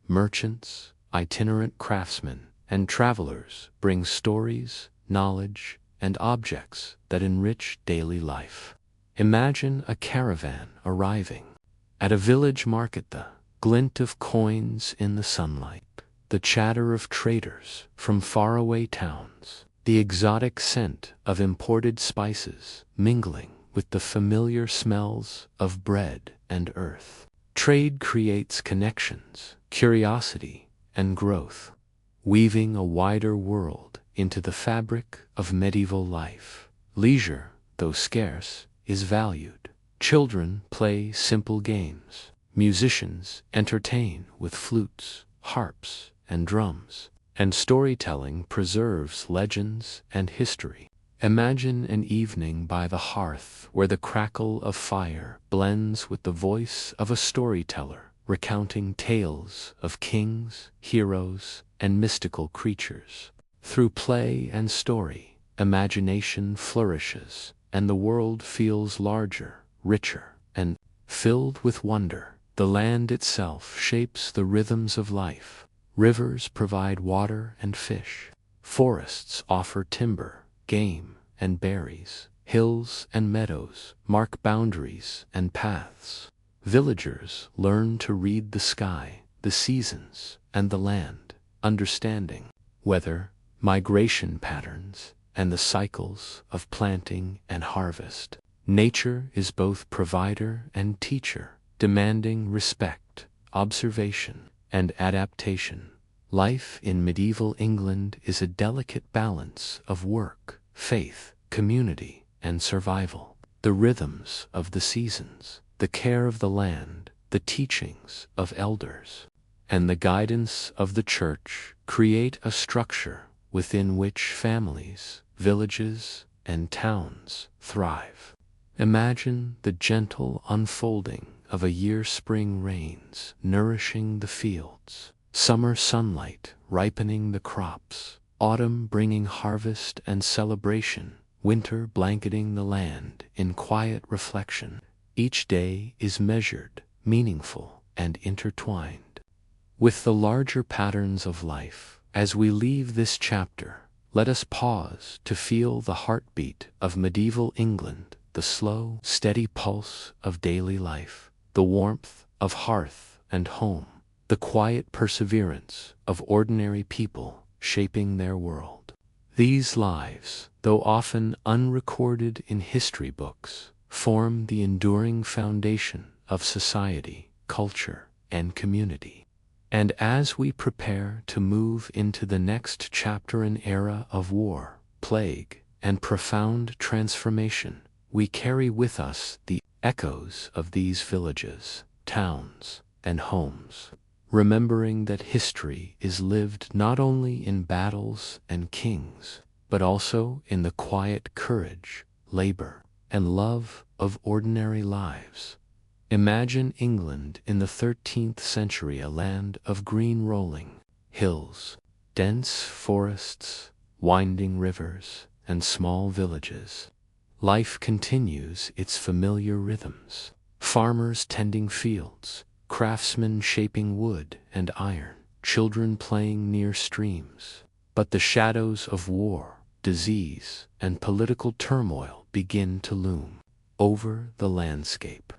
Merchants, itinerant craftsmen, and travelers bring stories, knowledge, and objects that enrich daily life. Imagine a caravan arriving at a village market, the glint of coins in the sunlight, the chatter of traders from faraway towns, the exotic scent of imported spices mingling with the familiar smells of bread and earth. Trade creates connections, curiosity, and growth, weaving a wider world into the fabric of medieval life. Leisure, though scarce, is valued. Children play simple games. Musicians entertain with flutes, harps, and drums, and storytelling preserves legends and history. Imagine an evening by the hearth where the crackle of fire blends with the voice of a storyteller, recounting tales of kings, heroes, and mystical creatures. Through play and story, imagination flourishes, and the world feels larger, richer, and filled with wonder. The land itself shapes the rhythms of life. Rivers provide water and fish. Forests offer timber, game, and berries. Hills and meadows mark boundaries and paths. Villagers learn to read the sky, the seasons, and the land, understanding weather, migration patterns, and the cycles of planting and harvest. Nature is both provider and teacher, demanding respect, observation, and adaptation. Life in medieval England is a delicate balance of work, faith, community, and survival. The rhythms of the seasons, the care of the land, the teachings of elders, and the guidance of the church create a structure within which families, villages, and towns thrive. Imagine the gentle unfolding of a year's spring rains nourishing the fields, summer sunlight ripening the crops, autumn bringing harvest and celebration, winter blanketing the land in quiet reflection. Each day is measured, meaningful, and intertwined with the larger patterns of life. As we leave this chapter, let us pause to feel the heartbeat of medieval England, the slow, steady pulse of daily life, the warmth of hearth and home, the quiet perseverance of ordinary people shaping their world. These lives, though often unrecorded in history books, form the enduring foundation of society, culture, and community. And as we prepare to move into the next chapter, an era of war, plague, and profound transformation, we carry with us the echoes of these villages, towns, and homes, remembering that history is lived not only in battles and kings, but also in the quiet courage, labor, and love of ordinary lives. Imagine England in the 13th century, a land of green rolling hills, dense forests, winding rivers, and small villages. Life continues its familiar rhythms. Farmers tending fields, craftsmen shaping wood and iron, children playing near streams. But the shadows of war, disease, and political turmoil begin to loom over the landscape.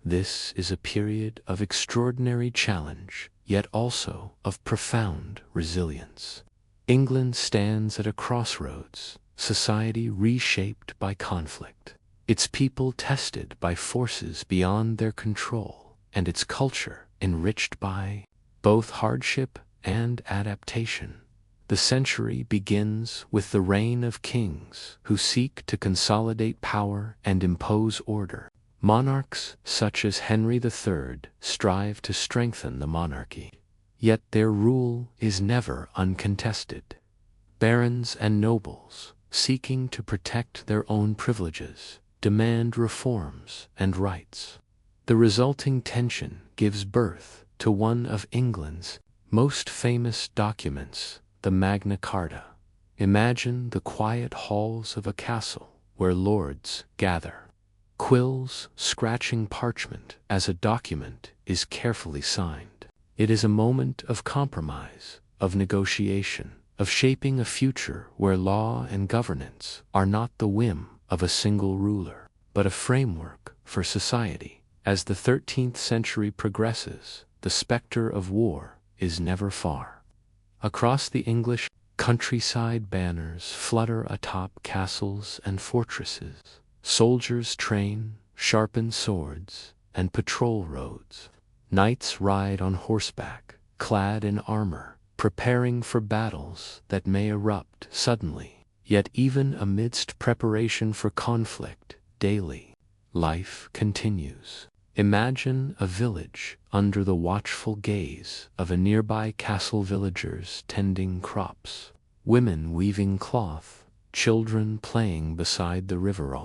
This is a period of extraordinary challenge, yet also of profound resilience. England stands at a crossroads, society reshaped by conflict, its people tested by forces beyond their control, and its culture enriched by both hardship and adaptation. The century begins with the reign of kings who seek to consolidate power and impose order. Monarchs such as Henry III strive to strengthen the monarchy, yet their rule is never uncontested. Barons and nobles, seeking to protect their own privileges, demand reforms and rights. The resulting tension gives birth to one of England's most famous documents, the Magna Carta. Imagine the quiet halls of a castle where lords gather, quills scratching parchment as a document is carefully signed. It is a moment of compromise, of negotiation, of shaping a future where law and governance are not the whim of a single ruler, but a framework for society. As the 13th century progresses, the specter of war is never far. Across the English countryside, banners flutter atop castles and fortresses. Soldiers train, sharpen swords, and patrol roads. Knights ride on horseback, clad in armor, preparing for battles that may erupt suddenly. Yet even amidst preparation for conflict, daily life continues. Imagine a village under the watchful gaze of a nearby castle, villagers tending crops, women weaving cloth, children playing beside the river,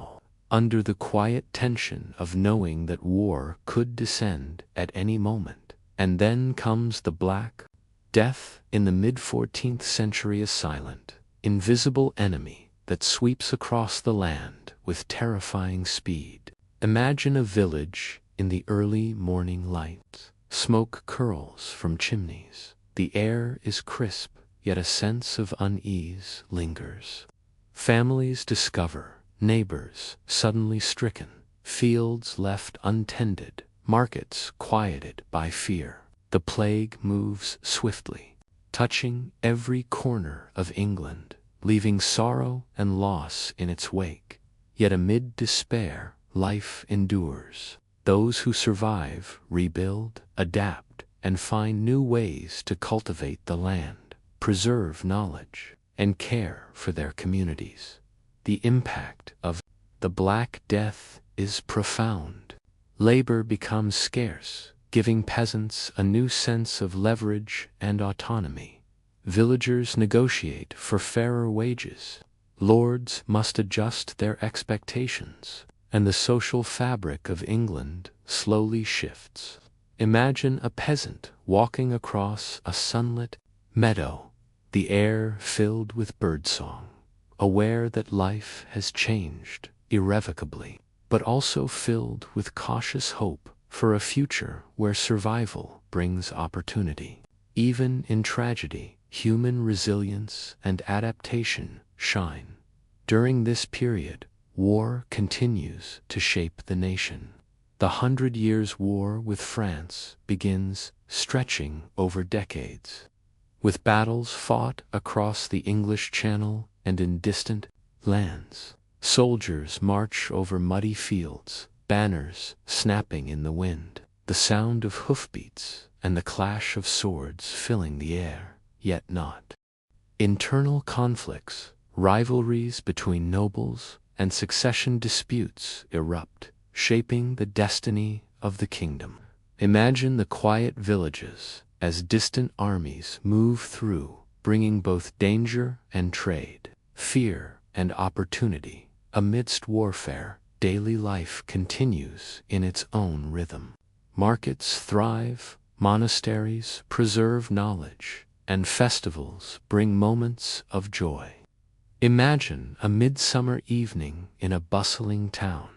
under the quiet tension of knowing that war could descend at any moment. And then comes the Black Death in the mid-14th century, a silent, invisible enemy that sweeps across the land with terrifying speed. Imagine a village in the early morning light. Smoke curls from chimneys. The air is crisp, yet a sense of unease lingers. Families discover neighbors suddenly stricken, fields left untended, markets quieted by fear. The plague moves swiftly, touching every corner of England, leaving sorrow and loss in its wake. Yet amid despair, life endures. Those who survive rebuild, adapt, and find new ways to cultivate the land, preserve knowledge, and care for their communities. The impact of the Black Death is profound. Labor becomes scarce, giving peasants a new sense of leverage and autonomy. Villagers negotiate for fairer wages. Lords must adjust their expectations, and the social fabric of England slowly shifts. Imagine a peasant walking across a sunlit meadow, the air filled with birdsong, aware that life has changed irrevocably, but also filled with cautious hope for a future where survival brings opportunity. Even in tragedy, human resilience and adaptation shine. During this period, war continues to shape the nation. The 100 Years' War with France begins, stretching over decades. With battles fought across the English Channel and in distant lands, soldiers march over muddy fields, banners snapping in the wind, the sound of hoofbeats and the clash of swords filling the air, yet not. Internal conflicts, rivalries between nobles, and succession disputes erupt, shaping the destiny of the kingdom. Imagine the quiet villages as distant armies move through, bringing both danger and trade, fear and opportunity. Amidst warfare, daily life continues in its own rhythm. Markets thrive, monasteries preserve knowledge, and festivals bring moments of joy. Imagine a midsummer evening in a bustling town.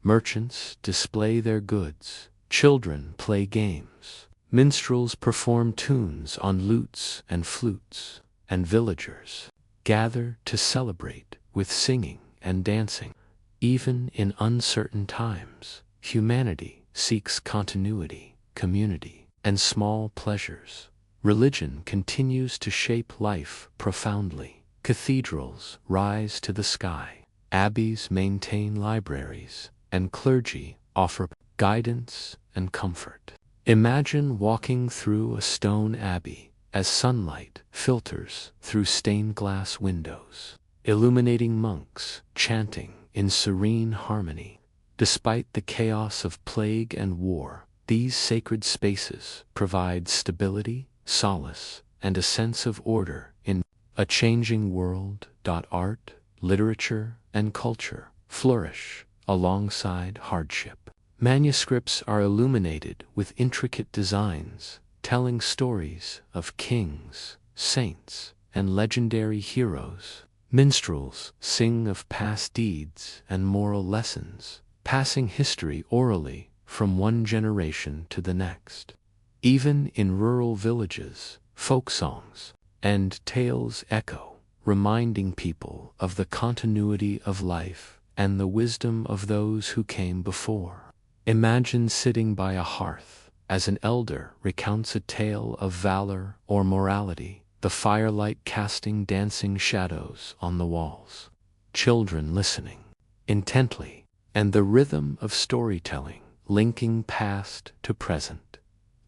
Merchants display their goods, children play games, minstrels perform tunes on lutes and flutes, and villagers gather to celebrate with singing and dancing. Even in uncertain times, humanity seeks continuity, community, and small pleasures. Religion continues to shape life profoundly. Cathedrals rise to the sky, abbeys maintain libraries, and clergy offer guidance and comfort. Imagine walking through a stone abbey as sunlight filters through stained glass windows, illuminating monks chanting in serene harmony. Despite the chaos of plague and war, these sacred spaces provide stability, solace, and a sense of order in a changing world. Art, literature, and culture flourish alongside hardship. Manuscripts are illuminated with intricate designs, telling stories of kings, saints, and legendary heroes. Minstrels sing of past deeds and moral lessons, passing history orally from one generation to the next. Even in rural villages, folk songs and tales echo, reminding people of the continuity of life and the wisdom of those who came before. Imagine sitting by a hearth as an elder recounts a tale of valor or morality, the firelight casting dancing shadows on the walls, children listening intently, and the rhythm of storytelling linking past to present.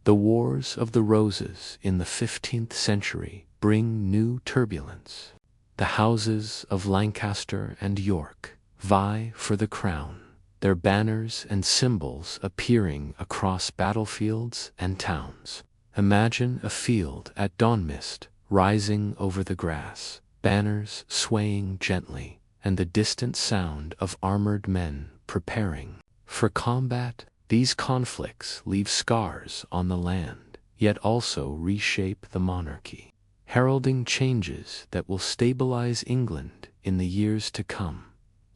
The Wars of the Roses in the 15th century bring new turbulence. The houses of Lancaster and York vie for the crown, their banners and symbols appearing across battlefields and towns. Imagine a field at dawn, mist rising over the grass, banners swaying gently, and the distant sound of armored men preparing for combat. These conflicts leave scars on the land, yet also reshape the monarchy, heralding changes that will stabilize England in the years to come.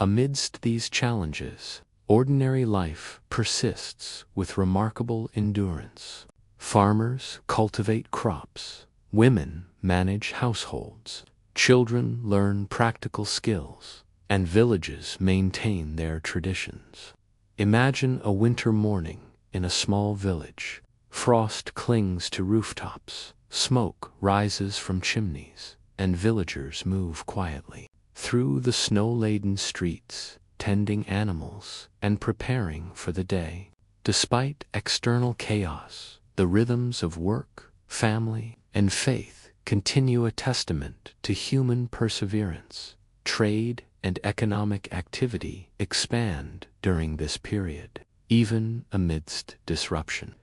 Amidst these challenges, ordinary life persists with remarkable endurance. Farmers cultivate crops, women manage households, children learn practical skills, and villages maintain their traditions. Imagine a winter morning in a small village. Frost clings to rooftops, smoke rises from chimneys, and villagers move quietly through the snow-laden streets, tending animals and preparing for the day. Despite external chaos, the rhythms of work, family, and faith continue, a testament to human perseverance. Trade and economic activity expand during this period, even amidst disruption.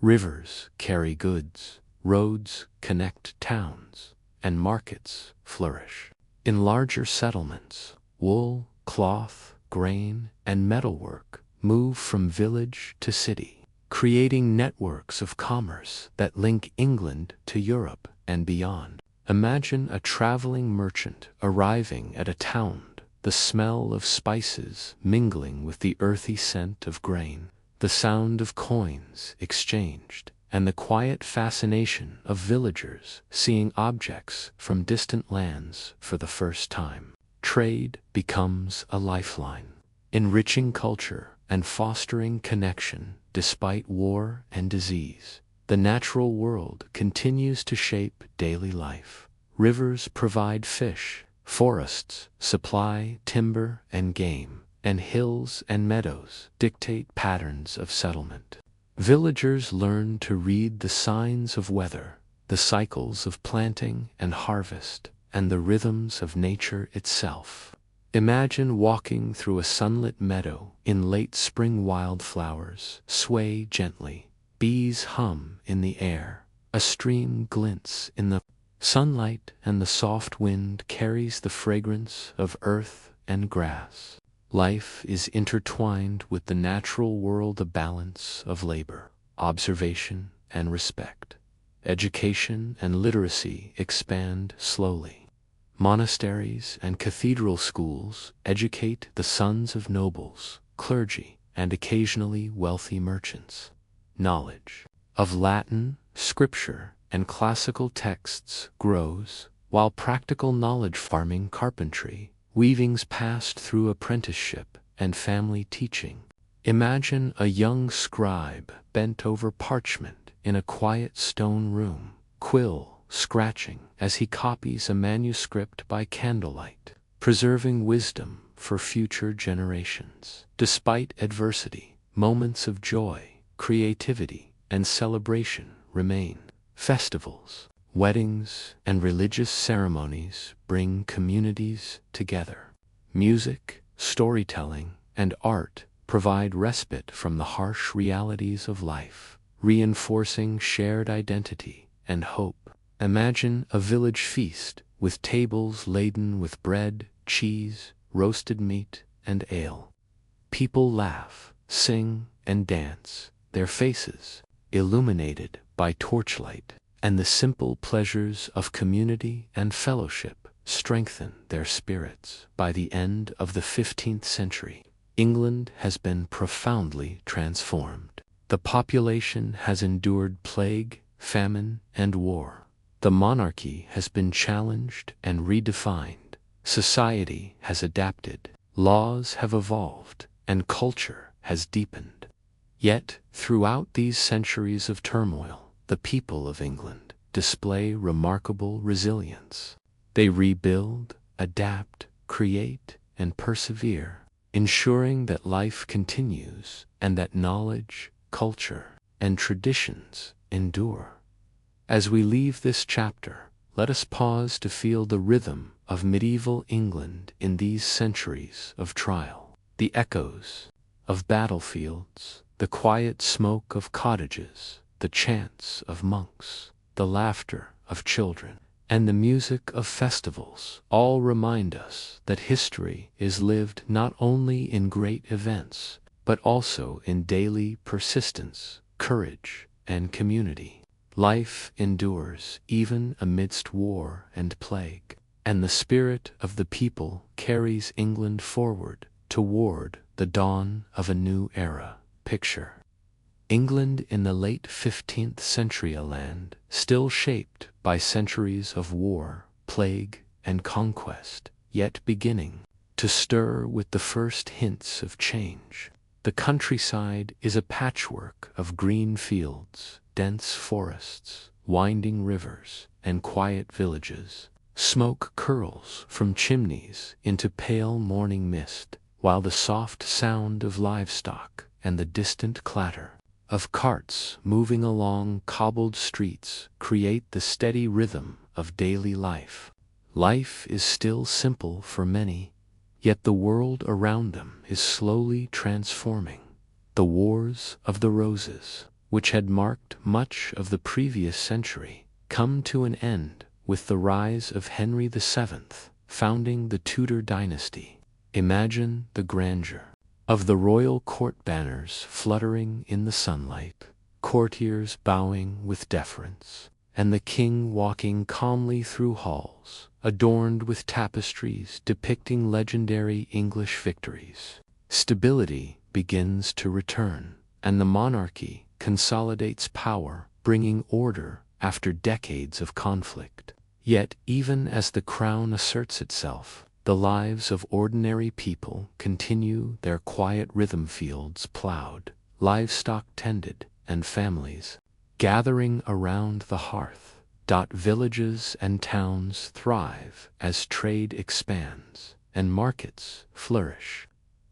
Rivers carry goods, roads connect towns, and markets flourish. In larger settlements, wool, cloth, grain, and metalwork move from village to city, creating networks of commerce that link England to Europe and beyond. Imagine a traveling merchant arriving at a town, the smell of spices mingling with the earthy scent of grain, the sound of coins exchanged, and the quiet fascination of villagers seeing objects from distant lands for the first time. Trade becomes a lifeline, enriching culture and fostering connection despite war and disease. The natural world continues to shape daily life. Rivers provide fish, forests supply timber and game, and hills and meadows dictate patterns of settlement. Villagers learn to read the signs of weather, the cycles of planting and harvest, and the rhythms of nature itself. Imagine walking through a sunlit meadow in late spring. Wildflowers sway gently, bees hum in the air, a stream glints in the sunlight, and the soft wind carries the fragrance of earth and grass. Life is intertwined with the natural world, a balance of labor, observation, and respect. Education and literacy expand slowly. Monasteries and cathedral schools educate the sons of nobles, clergy, and occasionally wealthy merchants. Knowledge of Latin, scripture, and classical texts grows, while practical knowledge, farming, carpentry, weavings passed through apprenticeship and family teaching. Imagine a young scribe bent over parchment in a quiet stone room, quill scratching as he copies a manuscript by candlelight, preserving wisdom for future generations. Despite adversity, moments of joy, creativity, and celebration remain. Festivals, weddings, and religious ceremonies bring communities together. Music, storytelling, and art provide respite from the harsh realities of life, reinforcing shared identity and hope. Imagine a village feast with tables laden with bread, cheese, roasted meat, and ale. People laugh, sing, and dance, their faces illuminated by torchlight, and the simple pleasures of community and fellowship strengthen their spirits. By the end of the 15th century, England has been profoundly transformed. The population has endured plague, famine, and war. The monarchy has been challenged and redefined. Society has adapted, laws have evolved, and culture has deepened. Yet, throughout these centuries of turmoil, the people of England display remarkable resilience. They rebuild, adapt, create, and persevere, ensuring that life continues and that knowledge, culture, and traditions endure. As we leave this chapter, let us pause to feel the rhythm of medieval England in these centuries of trial. The echoes of battlefields, the quiet smoke of cottages, the chants of monks, the laughter of children, and the music of festivals all remind us that history is lived not only in great events, but also in daily persistence, courage, and community. Life endures even amidst war and plague, and the spirit of the people carries England forward toward the dawn of a new era. Picture England in the late 15th century, a land still shaped by centuries of war, plague, and conquest, yet beginning to stir with the first hints of change. The countryside is a patchwork of green fields, dense forests, winding rivers, and quiet villages. Smoke curls from chimneys into pale morning mist, while the soft sound of livestock and the distant clatter of carts moving along cobbled streets create the steady rhythm of daily life. Life is still simple for many, yet the world around them is slowly transforming. The Wars of the Roses, which had marked much of the previous century, come to an end with the rise of Henry VII, founding the Tudor dynasty. Imagine the grandeur of the royal court banners fluttering in the sunlight, courtiers bowing with deference, and the king walking calmly through halls, adorned with tapestries depicting legendary English victories. Stability begins to return, and the monarchy consolidates power, bringing order after decades of conflict. Yet, even as the crown asserts itself, the lives of ordinary people continue their quiet rhythm, fields plowed, livestock tended, and families gathering around the hearth. Villages and towns thrive as trade expands and markets flourish.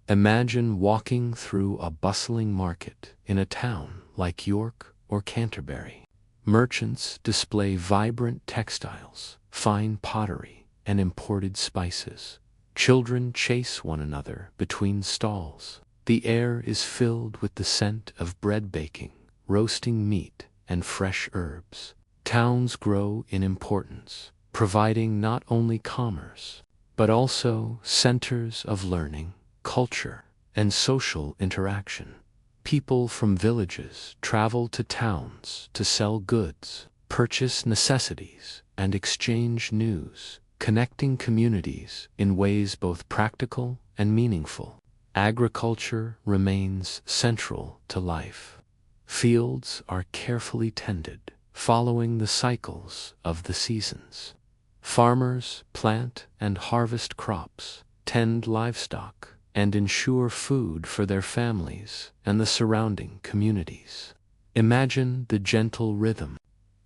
Imagine walking through a bustling market in a town like York or Canterbury. Merchants display vibrant textiles, fine pottery, and imported spices. Children chase one another between stalls. The air is filled with the scent of bread baking, roasting meat, and fresh herbs. Towns grow in importance, providing not only commerce, but also centers of learning, culture, and social interaction. People from villages travel to towns to sell goods, purchase necessities, and exchange news, connecting communities in ways both practical and meaningful. Agriculture remains central to life. Fields are carefully tended, following the cycles of the seasons. Farmers plant and harvest crops, tend livestock, and ensure food for their families and the surrounding communities. Imagine the gentle rhythm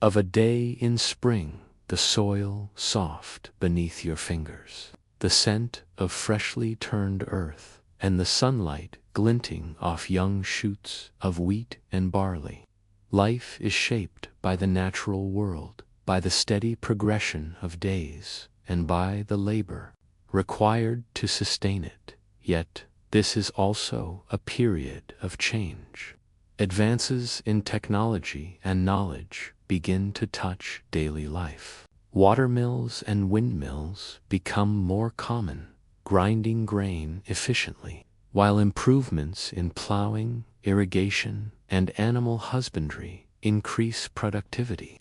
of a day in spring, the soil soft beneath your fingers, the scent of freshly turned earth, and the sunlight glinting off young shoots of wheat and barley. Life is shaped by the natural world, by the steady progression of days, and by the labor required to sustain it. Yet, this is also a period of change. Advances in technology and knowledge begin to touch daily life. Watermills and windmills become more common, grinding grain efficiently, while improvements in plowing, irrigation, and animal husbandry increase productivity.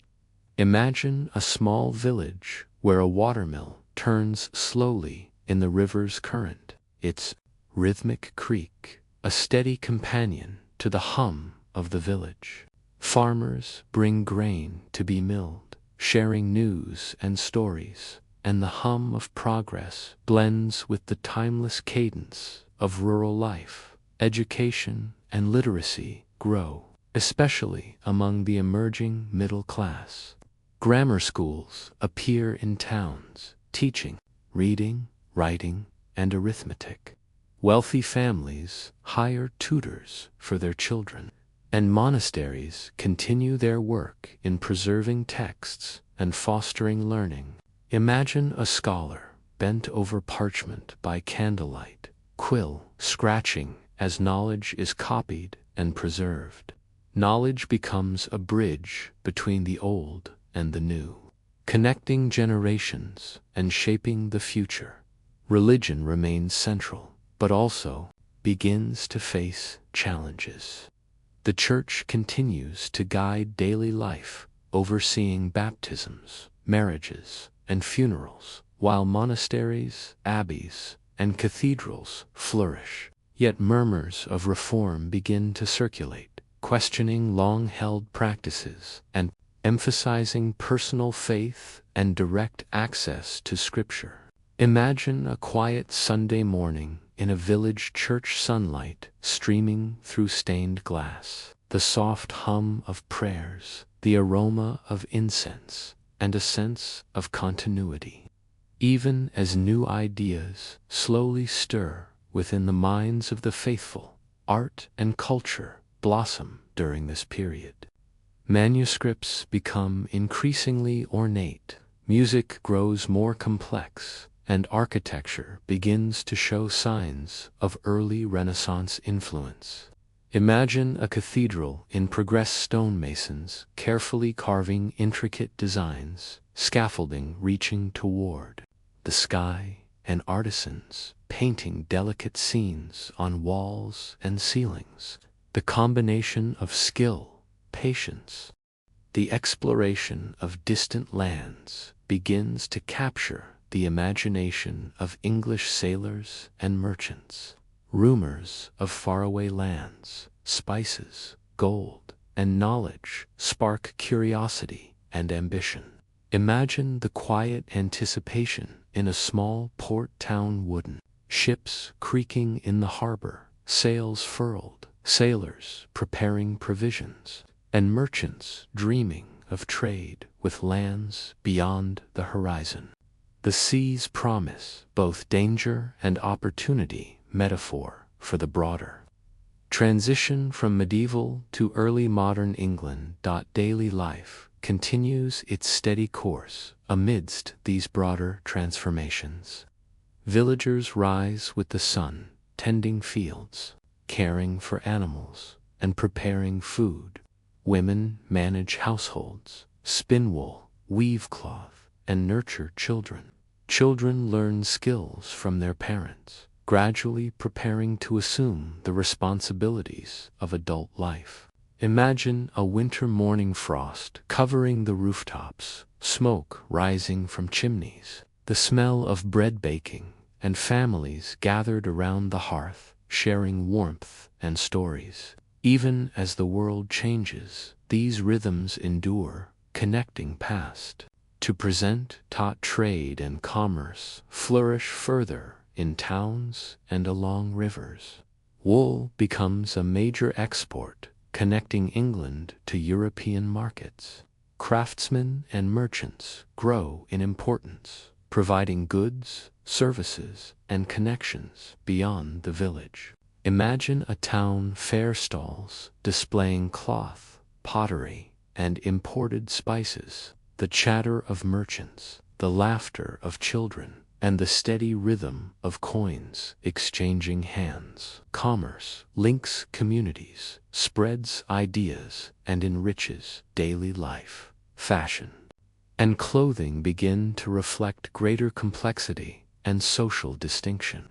Imagine a small village where a watermill turns slowly in the river's current, its rhythmic creak a steady companion to the hum of the village. Farmers bring grain to be milled, sharing news and stories, and the hum of progress blends with the timeless cadence of rural life. Education and literacy grow, especially among the emerging middle class. Grammar schools appear in towns, teaching reading, writing, and arithmetic. Wealthy families hire tutors for their children, and monasteries continue their work in preserving texts and fostering learning. Imagine a scholar bent over parchment by candlelight, quill scratching as knowledge is copied and preserved. Knowledge becomes a bridge between the old and the new, connecting generations and shaping the future. Religion remains central, but also begins to face challenges. The Church continues to guide daily life, overseeing baptisms, marriages, and funerals, while monasteries, abbeys, and cathedrals flourish. Yet murmurs of reform begin to circulate, questioning long-held practices and emphasizing personal faith and direct access to Scripture. Imagine a quiet Sunday morning in a village church, sunlight streaming through stained glass, the soft hum of prayers, the aroma of incense, and a sense of continuity. Even as new ideas slowly stir within the minds of the faithful, art and culture blossom during this period. Manuscripts become increasingly ornate, music grows more complex, and architecture begins to show signs of early Renaissance influence. Imagine a cathedral in progress, stonemasons carefully carving intricate designs, scaffolding reaching toward the sky, and artisans painting delicate scenes on walls and ceilings. The combination of skill, patience, the exploration of distant lands begins to capture the imagination of English sailors and merchants. Rumors of faraway lands, spices, gold, and knowledge spark curiosity and ambition. Imagine the quiet anticipation in a small port town, wooden ships creaking in the harbor, sails furled, sailors preparing provisions, and merchants dreaming of trade with lands beyond the horizon. The seas promise both danger and opportunity, metaphor for the broader transition from medieval to early modern England. Daily life continues its steady course amidst these broader transformations. Villagers rise with the sun, tending fields, caring for animals, and preparing food. Women manage households, spin wool, weave cloth, and nurture children. Children learn skills from their parents, gradually preparing to assume the responsibilities of adult life. Imagine a winter morning, frost covering the rooftops, smoke rising from chimneys, the smell of bread baking, and families gathered around the hearth, sharing warmth and stories. Even as the world changes, these rhythms endure, connecting past to present. Trade and commerce flourish further in towns and along rivers. Wool becomes a major export, connecting England to European markets. Craftsmen and merchants grow in importance, providing goods, services, and connections beyond the village. Imagine a town fair, stalls displaying cloth, pottery, and imported spices, the chatter of merchants, the laughter of children, and the steady rhythm of coins exchanging hands. Commerce links communities, spreads ideas, and enriches daily life. Fashion and clothing begin to reflect greater complexity and social distinction.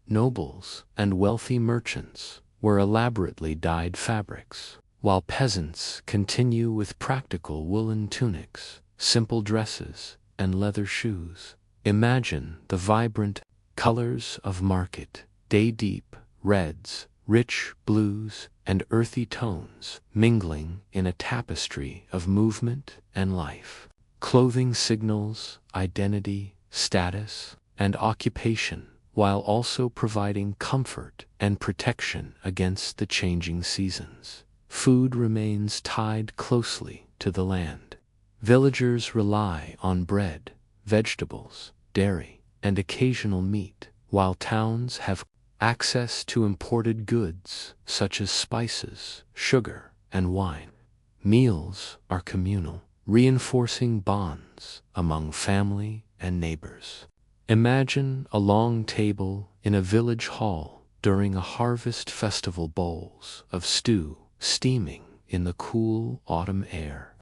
Nobles and wealthy merchants wear elaborately dyed fabrics, while peasants continue with practical woolen tunics, simple dresses, and leather shoes. Imagine the vibrant colors of market day, deep reds, rich blues, and earthy tones mingling in a tapestry of movement and life. Clothing signals identity, status, and occupation, while also providing comfort and protection against the changing seasons. Food remains tied closely to the land. Villagers rely on bread, vegetables, dairy, and occasional meat, while towns have access to imported goods such as spices, sugar, and wine. Meals are communal, reinforcing bonds among family and neighbors. Imagine a long table in a village hall during a harvest festival, bowls of stew steaming in the cool autumn air.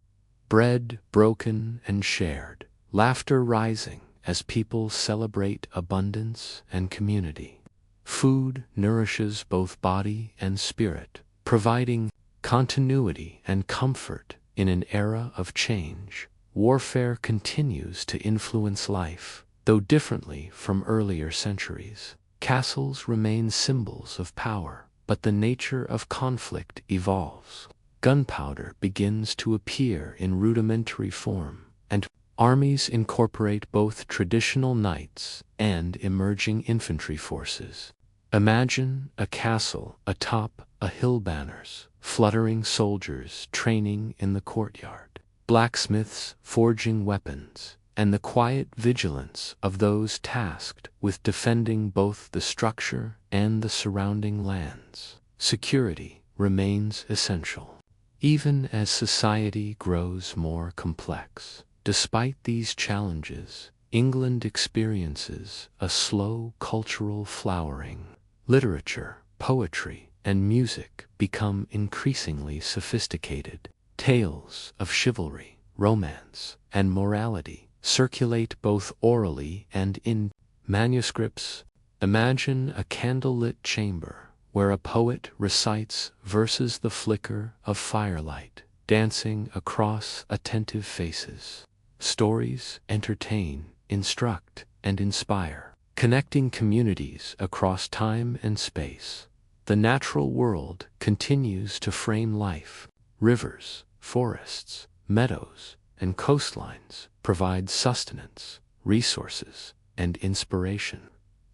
Bread broken and shared, laughter rising as people celebrate abundance and community. Food nourishes both body and spirit, providing continuity and comfort in an era of change. Warfare continues to influence life, though differently from earlier centuries. Castles remain symbols of power, but the nature of conflict evolves. Gunpowder begins to appear in rudimentary form, and armies incorporate both traditional knights and emerging infantry forces. Imagine a castle atop a hill, banners, fluttering soldiers training in the courtyard, blacksmiths forging weapons, and the quiet vigilance of those tasked with defending both the structure and the surrounding lands. Security remains essential, even as society grows more complex. Despite these challenges, England experiences a slow cultural flowering. Literature, poetry, and music become increasingly sophisticated. Tales of chivalry, romance, and morality circulate both orally and in manuscripts. Imagine a candlelit chamber where a poet recites verses, the flicker of firelight dancing across attentive faces. Stories entertain, instruct, and inspire, connecting communities across time and space. The natural world continues to frame life. Rivers, forests, meadows, and coastlines provide sustenance, resources, and inspiration.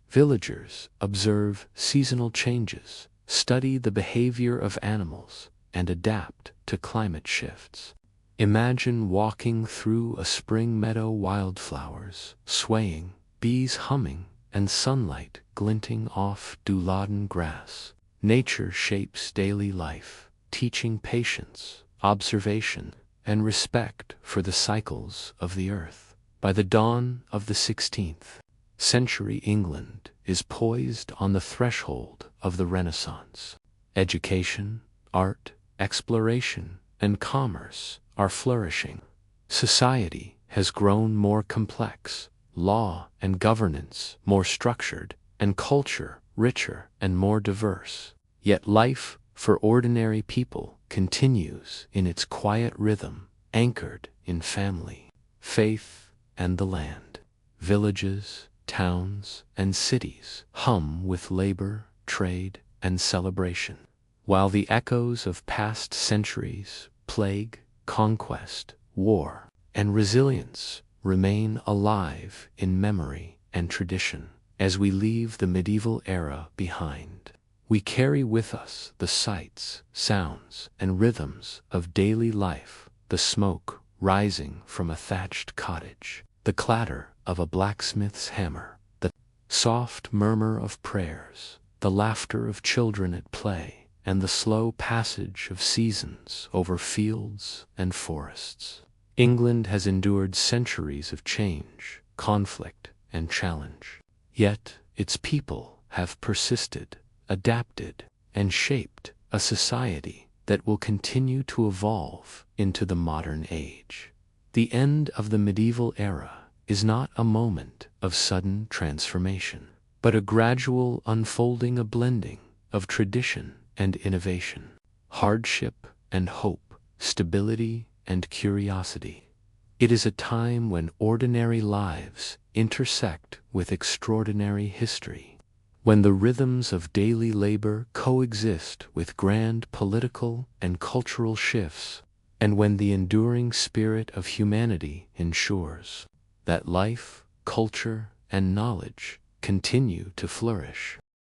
Villagers observe seasonal changes, study the behavior of animals, and adapt to climate shifts. Imagine walking through a spring meadow, wildflowers swaying, bees humming, and sunlight glinting off dew-laden grass. Nature shapes daily life, teaching patience, observation, and respect for the cycles of the earth. By the dawn of the 16th century, England is poised on the threshold of the Renaissance. Education, art, exploration, and commerce are flourishing. Society has grown more complex, law and governance more structured, and culture richer and more diverse. Yet life for ordinary people continues in its quiet rhythm, anchored in family, faith, and the land. Villages, towns, and cities hum with labor, trade, and celebration, while the echoes of past centuries, plague, conquest, war, and resilience remain alive in memory and tradition. As we leave the medieval era behind, we carry with us the sights, sounds, and rhythms of daily life: the smoke rising from a thatched cottage, the clatter of a blacksmith's hammer, the soft murmur of prayers, the laughter of children at play, and the slow passage of seasons over fields and forests. England has endured centuries of change, conflict, and challenge. Yet its people have persisted, adapted, and shaped a society that will continue to evolve into the modern age. The end of the medieval era is not a moment of sudden transformation, but a gradual unfolding, a blending of tradition and innovation, hardship and hope, stability and curiosity. It is a time when ordinary lives intersect with extraordinary history, when the rhythms of daily labor coexist with grand political and cultural shifts, and when the enduring spirit of humanity ensures that life, culture, and knowledge continue to flourish.